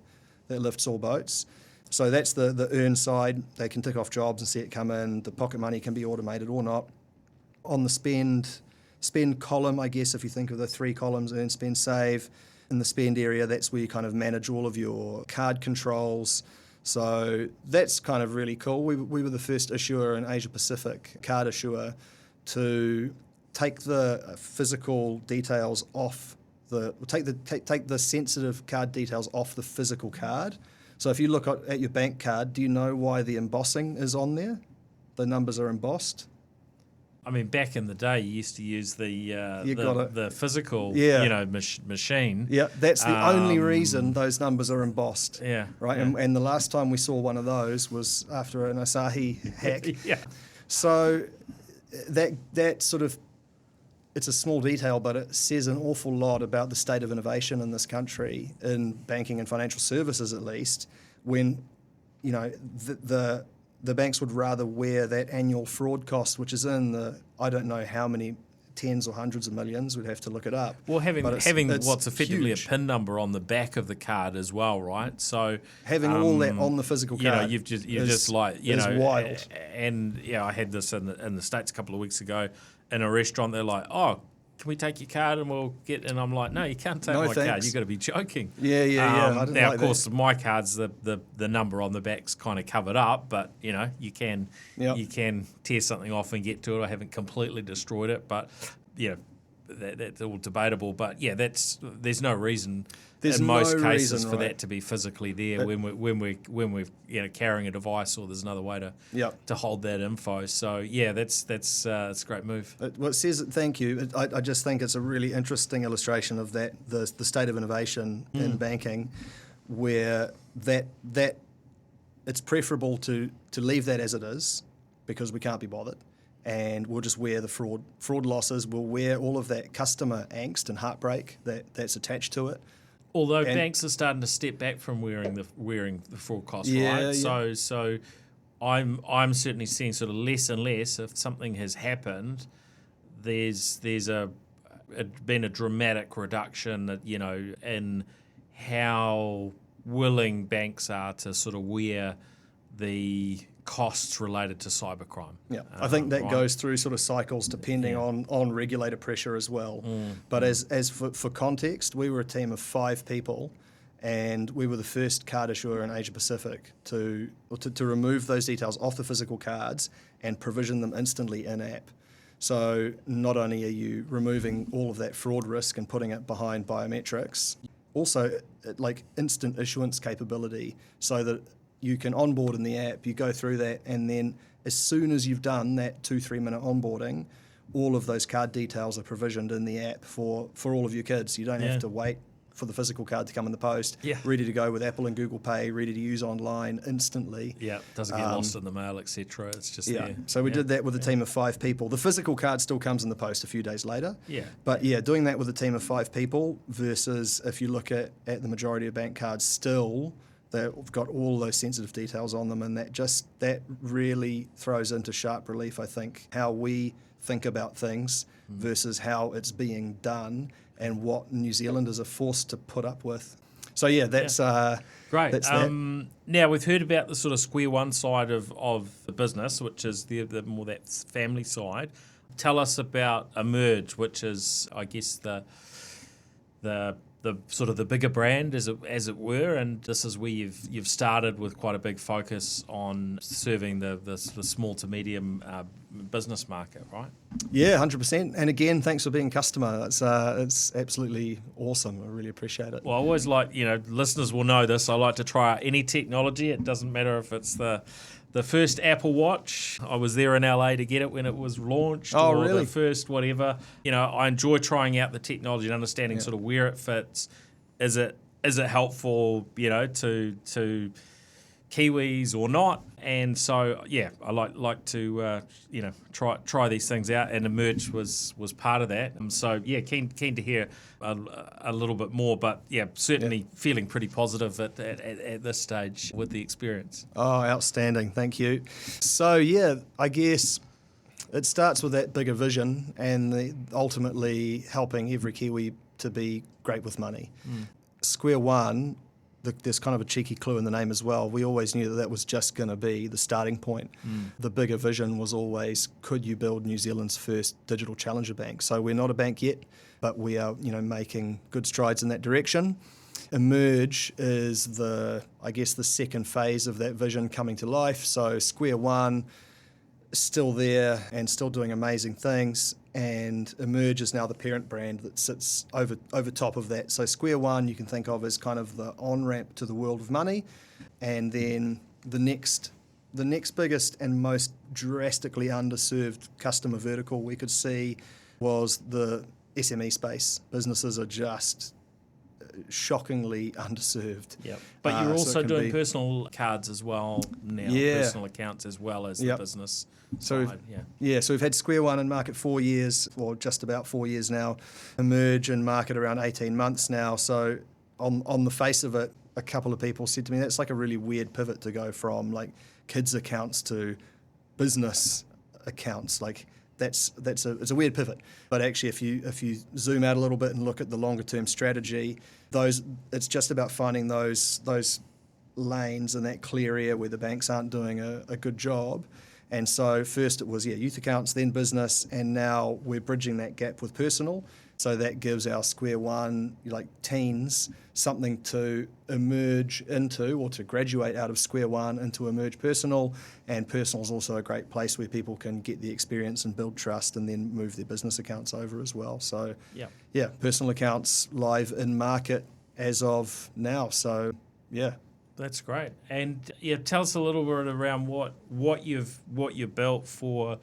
lifts all boats. So that's the earn side. They can tick off jobs and see it come in. The pocket money can be automated or not. On the spend column, I guess, if you think of the 3 columns, earn, spend, save, in the spend area, that's where you kind of manage all of your card controls. So that's kind of really cool. We were the first issuer in Asia Pacific, card issuer, to take the physical details off take the sensitive card details off the physical card. So if you look at your bank card, do you know why the embossing is on there? The numbers are embossed. I mean, back in the day, you used to use the physical, machine. Yeah, that's the only reason those numbers are embossed. Yeah, right. Yeah. And the last time we saw one of those was after an Asahi hack. Yeah. So that sort of, it's a small detail, but it says an awful lot about the state of innovation in this country, in banking and financial services at least, when, the banks would rather wear that annual fraud cost, which is in the, I don't know how many tens or hundreds of millions, we'd have to look it up. Well, having it's what's effectively huge. a PIN number on the back of the card as well, right? So having all that on the physical card, is wild. And I had this in the States a couple of weeks ago in a restaurant. They're like, oh, can we take your card and we'll get? And I'm like, no, you can't take my card. You've got to be joking. Yeah. I now, of course, my card's the number on the back's kind of covered up, but you can tear something off and get to it. I haven't completely destroyed it, but that's all debatable. But there's no reason in most cases for that to be phically there when we're carrying a device, or there's another way to hold that info. So that's a great move. Well, it says, thank you. I just think it's a really interesting illustration of that the state of innovation in banking, where that it's preferable to leave that as it is, because we can't be bothered. And we'll just wear the fraud losses. We'll wear all of that customer angst and heartbreak that's attached to it. Although banks are starting to step back from wearing the fraud costs, right? Yeah. So I'm certainly seeing sort of less and less. If something has happened, there's been a dramatic reduction, in how willing banks are to sort of wear the costs related to cybercrime. Yeah, I think that goes through sort of cycles depending on regulator pressure as well. But as for context, we were a team of 5 people, and we were the first card issuer in Asia Pacific to remove those details off the physical cards and provision them instantly in app. So not only are you removing all of that fraud risk and putting it behind biometrics, also like instant issuance capability so that you can onboard in the app, you go through that, and then as soon as you've done that 2-3 minute onboarding, all of those card details are provisioned in the app for all of your kids. You don't have to wait for the physical card to come in the post, ready to go with Apple and Google Pay, ready to use online instantly. Yeah, doesn't get lost in the mail, etc. It's just there. So we did that with a team of 5 people. The physical card still comes in the post a few days later. Yeah. But doing that with a team of 5 people versus if you look at the majority of bank cards still, they've got all those sensitive details on them, and that really throws into sharp relief, I think, how we think about things versus how it's being done and what New Zealanders are forced to put up with. So that's great. That's that. Now we've heard about the sort of Square One side of the business, which is the more that family side. Tell us about Emerge, which is, I guess, the sort of the bigger brand, as it were, and this is where you've started with quite a big focus on serving the small to medium business market, right? Yeah, 100%. And again, thanks for being a customer. It's absolutely awesome. I really appreciate it. Well, I always like, listeners will know this, I like to try out any technology. It doesn't matter if it's the first Apple Watch. I was there in LA to get it when it was launched. Oh, or really? The first whatever. I enjoy trying out the technology and understanding sort of where it fits. Is it helpful, to Kiwis or not? And so, I like to try these things out, and Emerge was part of that. So keen to hear a little bit more, but certainly feeling pretty positive at this stage with the experience. Oh, outstanding! Thank you. So I guess it starts with that bigger vision and ultimately helping every Kiwi to be great with money. Square One. There's kind of a cheeky clue in the name as well. We always knew that was just going to be the starting point. The bigger vision was always, could you build New Zealand's first digital challenger bank? So we're not a bank yet, but we are, making good strides in that direction. Emerge is the second phase of that vision coming to life. So Square One is still there and still doing amazing things. And Emerge is now the parent brand that sits over top of that. So Square One you can think of as kind of the on-ramp to the world of money. And then the next biggest and most drastically underserved customer vertical we could see was the SME space. Businesses are just shockingly underserved. Yep. But you're also doing personal cards as well now, personal accounts as well as the business so side. So we've had Square One in market 4 years, or just about 4 years now, Emerge in market around 18 months now. So on the face of it, a couple of people said to me, that's like a really weird pivot to go from like kids accounts to business accounts. Like it's a weird pivot. But actually if you zoom out a little bit and look at the longer term strategy, it's just about finding those lanes in that clear area where the banks aren't doing a good job. And so first it was youth accounts, then business, and now we're bridging that gap with personal. So that gives our Square One, like teens, something to emerge into or to graduate out of Square One into Emerge Personal. And personal is also a great place where people can get the experience and build trust and then move their business accounts over as well. So personal accounts live in market as of now. So That's great. And tell us a little bit around what you've built for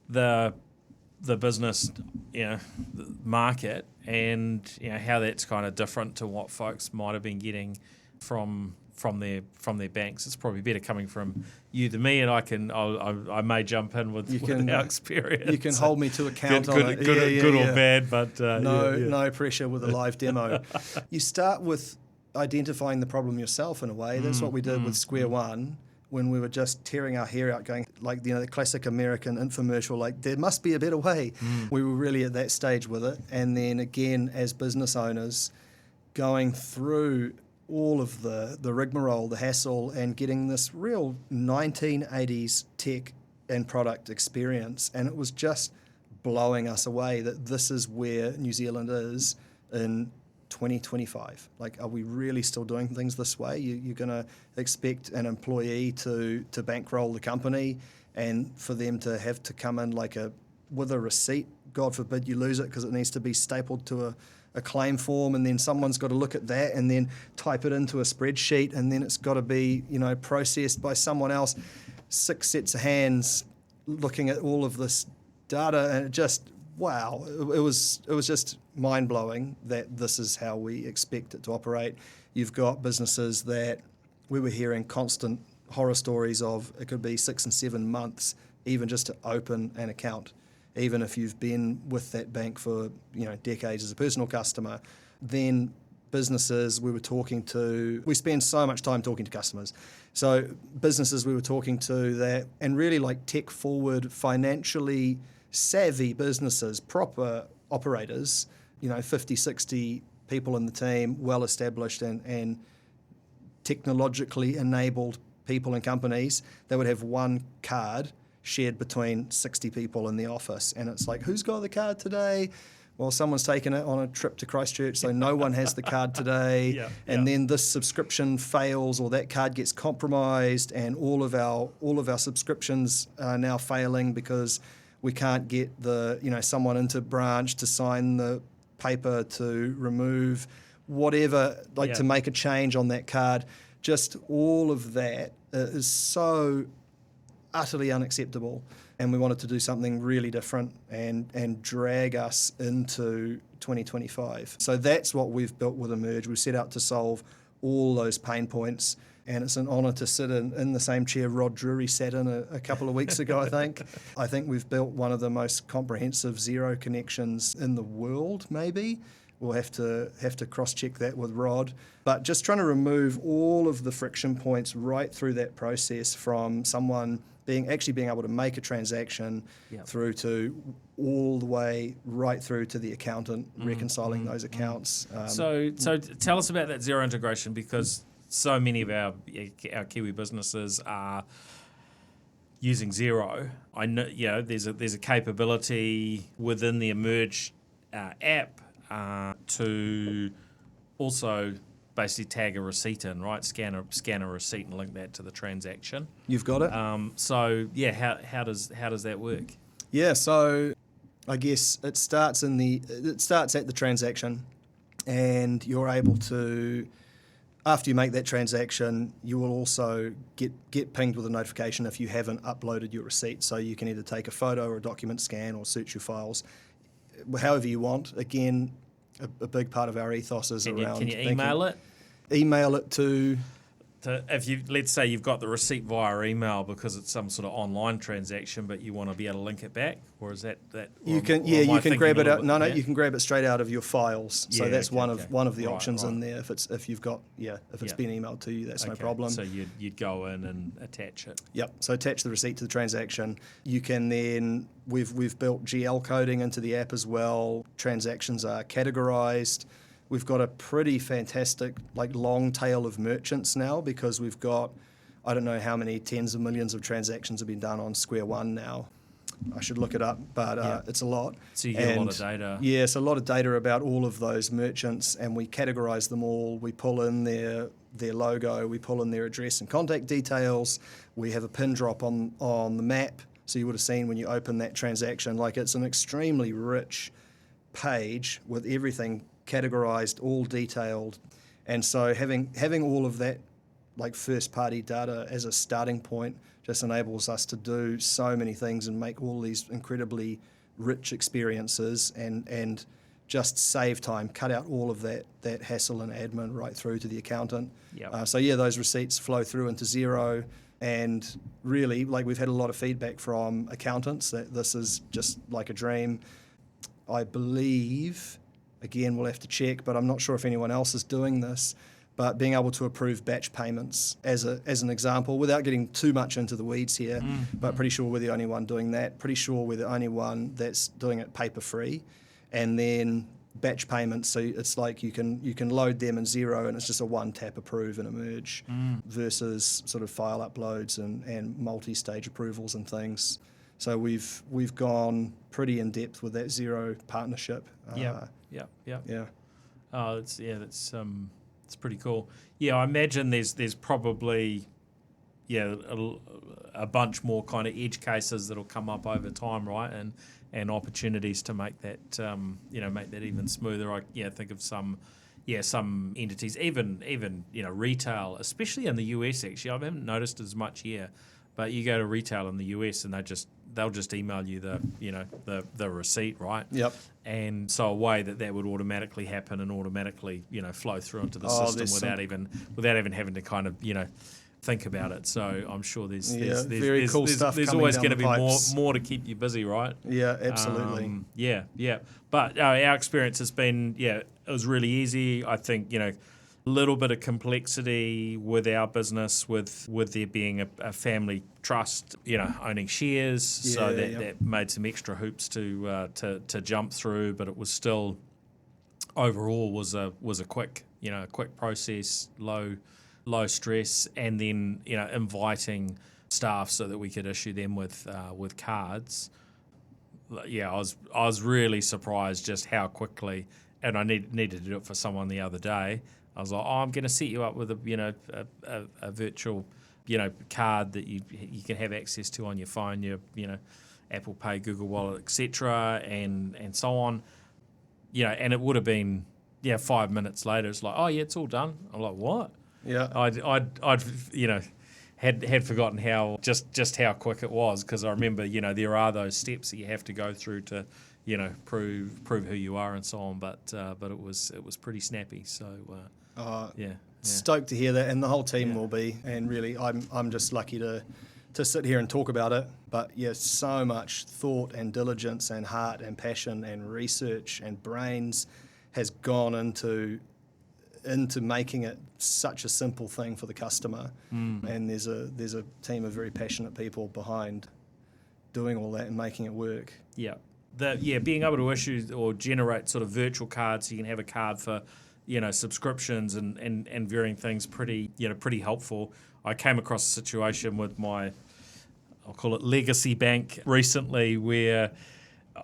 the business the market, and how that's kind of different to what folks might have been getting from their banks. It's probably better coming from you than me, and I may jump in with our experience. You can hold me to account on it. Good or bad, but no pressure with a live demo. You start with identifying the problem yourself in a way. That's what we did with Square One when we were just tearing our hair out going, like, the classic American infomercial, like, there must be a better way. We were really at that stage with it. And then again, as business owners, going through all of the rigmarole, the hassle, and getting this real 1980s tech and product experience. And it was just blowing us away that this is where New Zealand is in 2025. Like, are we really still doing things this way? You're going to expect an employee to bankroll the company and for them to have to come in like a with a receipt. God forbid you lose it because it needs to be stapled to a claim form, and then someone's got to look at that and then type it into a spreadsheet, and then it's got to be, processed by someone else. 6 sets of hands looking at all of this data, and it just, wow, it was just mind-blowing that this is how we expect it to operate. You've got businesses that we were hearing constant horror stories of. It could be 6 and 7 months even just to open an account, even if you've been with that bank for decades as a personal customer. Then businesses we spend so much time talking to customers. So businesses we were talking to that, and really like tech forward, financially savvy businesses, proper operators, 50, 60 people in the team, well established and technologically enabled people and companies, they would have one card shared between 60 people in the office. And it's like, who's got the card today? Well, someone's taken it on a trip to Christchurch, so no one has the card today. Then this subscription fails, or that card gets compromised, and all of our subscriptions are now failing because we can't get someone into branch to sign the paper to remove whatever, to make a change on that card. Just all of that is so utterly unacceptable, and we wanted to do something really different and drag us into 2025. So that's what we've built with Emerge. We've set out to solve all those pain points, and it's an honour to sit in the same chair Rod Drury sat in a couple of weeks ago, I think. I think we've built one of the most comprehensive zero connections in the world, maybe. We'll have to cross-check that with Rod. But just trying to remove all of the friction points right through that process, from someone being able to make a transaction through to all the way right through to the accountant reconciling those accounts. So tell us about that zero integration, because so many of our Kiwi businesses are using Xero. I know there's a capability within the Emerge app to also basically tag a receipt in, right? Scan a receipt and link that to the transaction. You've got it. How does that work? Yeah, so I guess it starts at the transaction, and you're able to, after you make that transaction, you will also get pinged with a notification if you haven't uploaded your receipt. So you can either take a photo or a document scan or search your files, however you want. Again, a big part of our ethos is around. Can you email it? Email it to. Let's say you've got the receipt via email because it's some sort of online transaction, but you want to be able to link it back, or is that? You can grab it out. You can grab it straight out of your files. So that's one of the options in there. If it's been emailed to you, that's no problem. So you'd go in and attach it. Yep. So attach the receipt to the transaction. You can then we've built GL coding into the app as well. Transactions are categorized. We've got a pretty fantastic long tail of merchants now, because we've got, I don't know how many tens of millions of transactions have been done on Square One now. I should look it up, but it's a lot. So you get a lot of data. Yes, a lot of data about all of those merchants, and we categorise them all. We pull in their logo, we pull in their address and contact details. We have a pin drop on the map, so you would have seen when you open that transaction. It's an extremely rich page with everything categorized, all detailed. And so having all of that first party data as a starting point just enables us to do so many things and make all these incredibly rich experiences and just save time, cut out all of that hassle and admin right through to the accountant. Those receipts flow through into Xero, and really we've had a lot of feedback from accountants that this is just like a dream. I believe, again, we'll have to check, but I'm not sure if anyone else is doing this, but being able to approve batch payments as an example, without getting too much into the weeds here, but pretty sure we're the only one doing that. Pretty sure we're the only one that's doing it paper-free. And then batch payments, so it's you can load them in Xero, and it's just a one-tap approve and Emerge versus sort of file uploads and multi-stage approvals and things. So we've gone pretty in depth with that Xero partnership. Yeah. Oh, that's pretty cool. Yeah, I imagine there's probably a bunch more kind of edge cases that'll come up over time, right? And opportunities to make that make that even smoother. I think of some entities, even retail, especially in the US. Actually, I haven't noticed as much here, but you go to retail in the US and they'll just email you the receipt, right? Yep. And so a way that would automatically happen and automatically flow through into the system without even having to kind of think about it. So I'm sure there's very cool stuff. There's coming always down going to the be pipes. more to keep you busy, right? Yeah, absolutely. But our experience has been it was really easy. I think a little bit of complexity with our business, with there being a family trust, owning shares. So that made some extra hoops to jump through, but it was still overall was a quick process, low stress, and then inviting staff so that we could issue them with cards. Yeah, I was really surprised just how quickly, and I needed to do it for someone the other day. I was like, I'm going to set you up with a virtual card that you can have access to on your phone, your Apple Pay, Google Wallet, etc., and so on. And it would have been 5 minutes later. It's like, oh yeah, it's all done. I'm like, what? Yeah, I'd had forgotten how just how quick it was, because I remember there are those steps that you have to go through to prove who you are and so on. But it was pretty snappy. So stoked to hear that, and the whole team will be. And really, I'm just lucky to sit here and talk about it. But so much thought and diligence and heart and passion and research and brains has gone into making it such a simple thing for the customer. And there's a team of very passionate people behind doing all that and making it work. Being able to issue or generate sort of virtual cards, so you can have a card for subscriptions and varying things, pretty helpful. I came across a situation with my, I'll call it legacy bank recently, where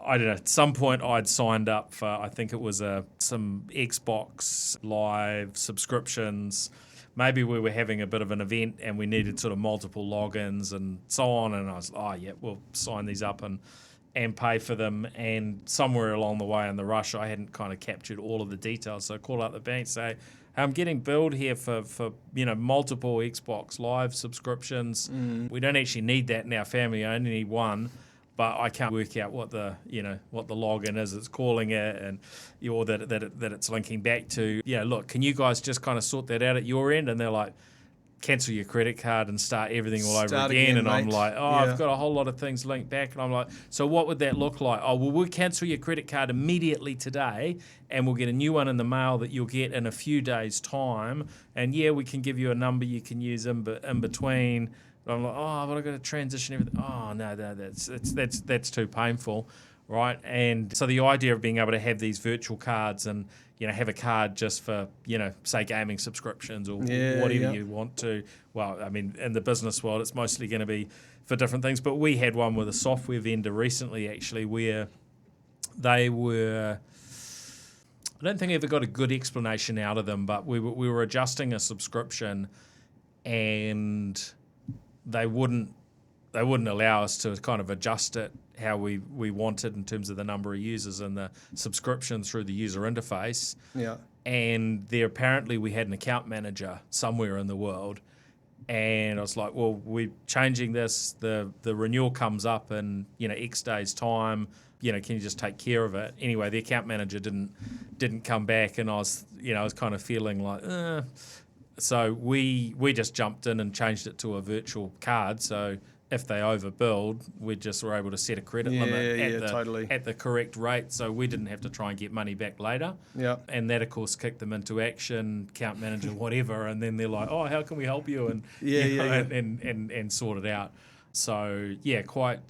I don't know, at some point I'd signed up for, I think it was some Xbox Live subscriptions. Maybe we were having a bit of an event and we needed sort of multiple logins and so on. And I was, we'll sign these up and pay for them. And somewhere along the way in the rush, I hadn't kind of captured all of the details. So I called up the bank, say, I'm getting billed here for multiple Xbox Live subscriptions. We don't actually need that in our family. I only need one. But I can't work out what the login is. It's calling it, and or that it's linking back to. Look, can you guys just kind of sort that out at your end? And they're like, cancel your credit card and start everything all over again. And I'm like, I've got a whole lot of things linked back. And I'm like, so what would that look like? Oh, well, we'll cancel your credit card immediately today, and we'll get a new one in the mail that you'll get in a few days' time. And we can give you a number you can use in between. But I'm like, but I've got to transition everything. Oh, no, that's too painful, right? And so the idea of being able to have these virtual cards and, have a card just for, say gaming subscriptions or whatever you want to. Well, I mean, in the business world, it's mostly going to be for different things. But we had one with a software vendor recently, actually, where they were... I don't think I ever got a good explanation out of them, but we were adjusting a subscription and... They wouldn't allow us to kind of adjust it how we wanted in terms of the number of users and the subscription through the user interface. Yeah. And apparently we had an account manager somewhere in the world, and I was like, well, we're changing this. The renewal comes up in X days time. Can you just take care of it? Anyway, the account manager didn't come back, and I was kind of feeling like. So we just jumped in and changed it to a virtual card. So if they overbilled, we just were able to set a credit limit at the correct rate. So we didn't have to try and get money back later. Yeah. And that, of course, kicked them into action, account manager, whatever. And then they're like, oh, how can we help you? And and sort it out. So quite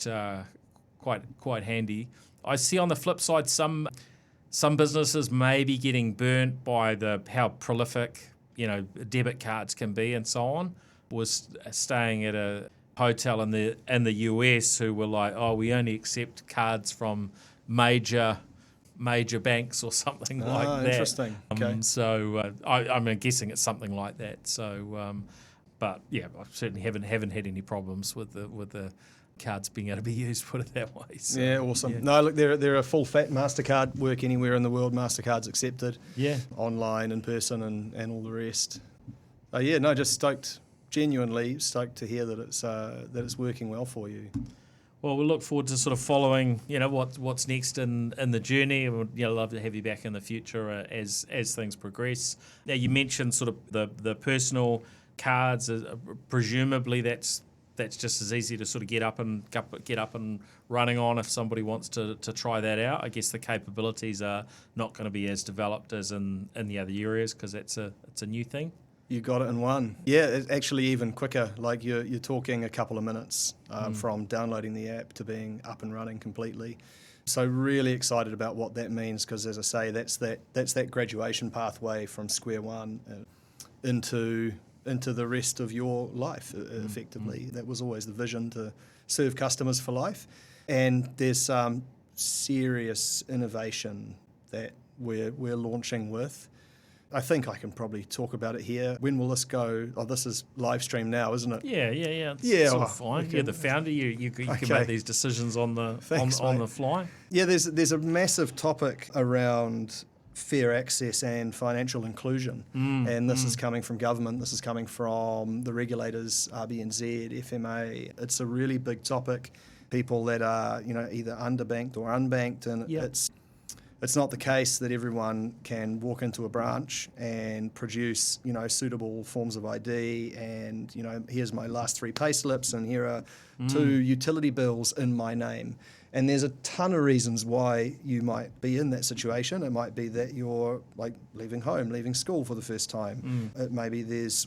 handy. I see on the flip side some businesses may be getting burnt by how prolific debit cards can be and so on. Was staying at a hotel in the US who were like, oh, we only accept cards from major banks or something like that. Interesting. Okay. So I'm guessing it's something like that. So, But yeah, I certainly haven't had any problems with the cards being able to be used, put it that way. So, Yeah, awesome. yeah. No, look, they're a full fat MasterCard, work anywhere in the world, MasterCard's accepted. Yeah. Online, in person, and all the rest. Yeah, no, just stoked, genuinely stoked to hear that it's working well for you. Well, we look forward to sort of following, what's next in the journey. And we'd love to have you back in the future as things progress. Now, you mentioned sort of the personal cards. Presumably, that's just as easy to sort of get up and running on if somebody wants to try that out. I guess the capabilities are not going to be as developed as in the other areas because it's a new thing. You got it in one. Yeah, it's actually even quicker. Like you're talking a couple of minutes from downloading the app to being up and running completely. So really excited about what that means because, as I say, that's that graduation pathway from square one into the rest of your life, effectively. That was always the vision, to serve customers for life. And there's some serious innovation that we're launching with. I think I can probably talk about it here. When will this go? Oh, this is live stream now, isn't it? Yeah. It's sort of fine. Okay. You're the founder. You can make these decisions on the on the fly. Yeah, there's a massive topic around fair access and financial inclusion, and this is coming from government. This is coming from the regulators, RBNZ, FMA. It's a really big topic. People that are either underbanked or unbanked, and it's not the case that everyone can walk into a branch and produce, suitable forms of ID and, here's my last 3 payslips and here are 2 utility bills in my name. And there's a ton of reasons why you might be in that situation. It might be that you're like leaving home, leaving school for the first time. It maybe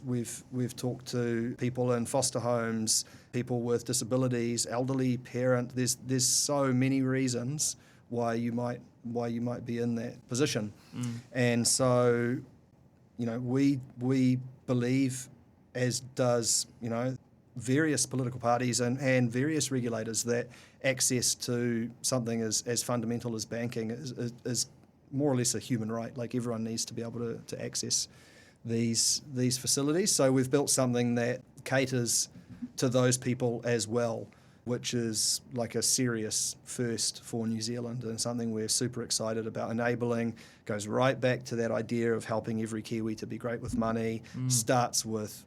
we've talked to people in foster homes, people with disabilities, elderly parent. There's so many reasons why you might be in that position. And so, we believe, as does, various political parties and various regulators, that access to something as fundamental as banking is more or less a human right. Like everyone needs to be able to access these facilities. So we've built something that caters to those people as well, which is like a serious first for New Zealand and something we're super excited about enabling. Goes right back to that idea of helping every Kiwi to be great with money. Starts with,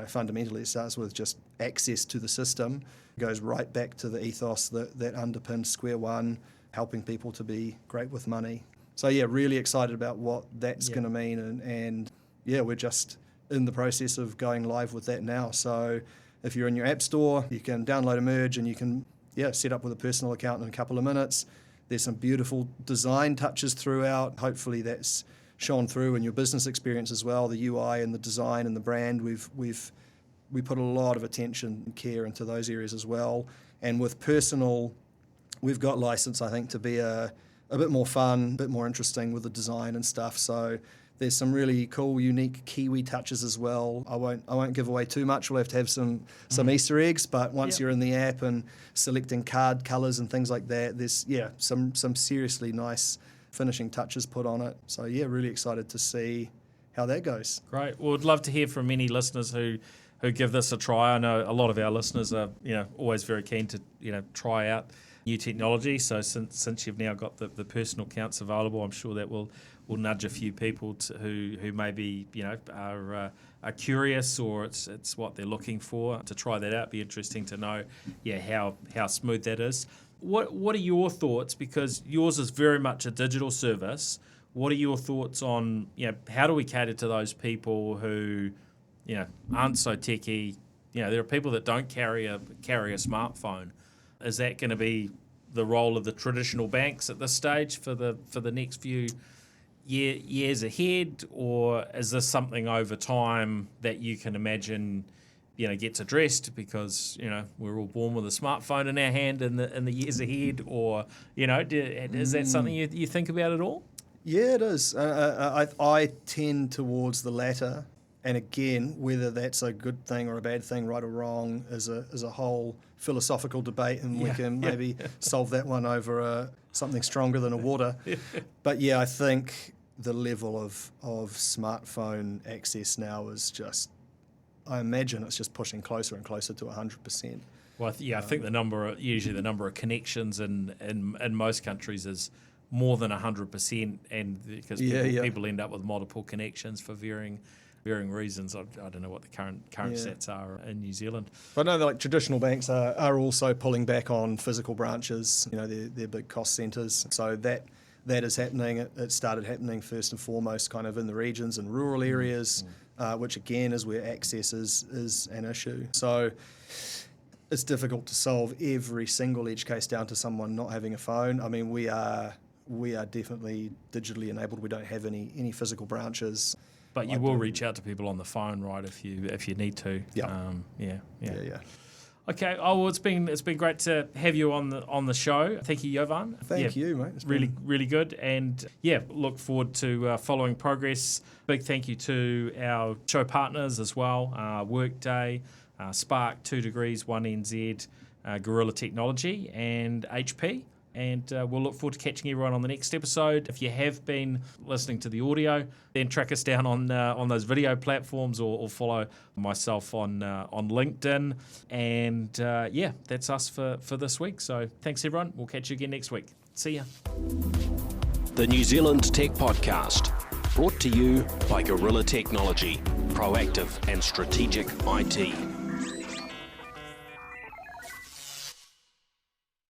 fundamentally it starts with just access to the system. Goes right back to the ethos that underpins Square One, helping people to be great with money. So yeah, really excited about what that's going to mean. And yeah, we're just in the process of going live with that now. So if you're in your app store, you can download Emerge and you can set up with a personal account in a couple of minutes. There's some beautiful design touches throughout. Hopefully that's shone through in your business experience as well. The UI and the design and the brand, we put a lot of attention and care into those areas as well. And with personal, we've got license, I think, to be a bit more fun, a bit more interesting with the design and stuff. So there's some really cool, unique Kiwi touches as well. I won't give away too much. We'll have to have some Easter eggs, but once you're in the app and selecting card colours and things like that, there's some seriously nice finishing touches put on it. So yeah, really excited to see how that goes. Great. Well, we'd love to hear from any listeners who give this a try. I know a lot of our listeners are always very keen to try out new technology. So since you've now got the personal accounts available, I'm sure that will nudge a few people who maybe are curious, or it's what they're looking for, to try that out. Be interesting to know how smooth that is. What are your thoughts, because yours is very much a digital service? What are your thoughts on how do we cater to those people who aren't so techie? There are people that don't carry a smartphone. Is that going to be the role of the traditional banks at this stage for the next few years ahead, or is this something over time that you can imagine gets addressed because we're all born with a smartphone in our hand in the years ahead, or is that something you think about at all? Yeah, it is. I tend towards the latter. And again, whether that's a good thing or a bad thing, right or wrong, is a whole philosophical debate, and we can maybe solve that one over something stronger than a water. But yeah, I think the level of smartphone access now is just I imagine it's just pushing closer and closer to 100%. Well, I think usually the number of connections in most countries is more than 100%, and because people end up with multiple connections for varying reasons. I don't know what the current stats are in New Zealand. But I know that like traditional banks are also pulling back on physical branches. They're big cost centres. So that is happening. It started happening first and foremost kind of in the regions and rural areas, which again is where access is an issue. So it's difficult to solve every single edge case down to someone not having a phone. I mean, we are definitely digitally enabled. We don't have any physical branches. But you will reach out to people on the phone, right? If you need to. Yeah. Yeah. Okay. Oh well, it's been great to have you on the show. Thank you, Jovan. Thank you, mate. It's really good, and look forward to following progress. Big thank you to our show partners as well: Workday, Spark, 2 Degrees, 1NZ, Gorilla Technology, and HP. And we'll look forward to catching everyone on the next episode. If you have been listening to the audio, then track us down on those video platforms or follow myself on LinkedIn. And that's us for this week. So thanks, everyone. We'll catch you again next week. See ya. The New Zealand Tech Podcast, brought to you by Gorilla Technology, proactive and strategic IT.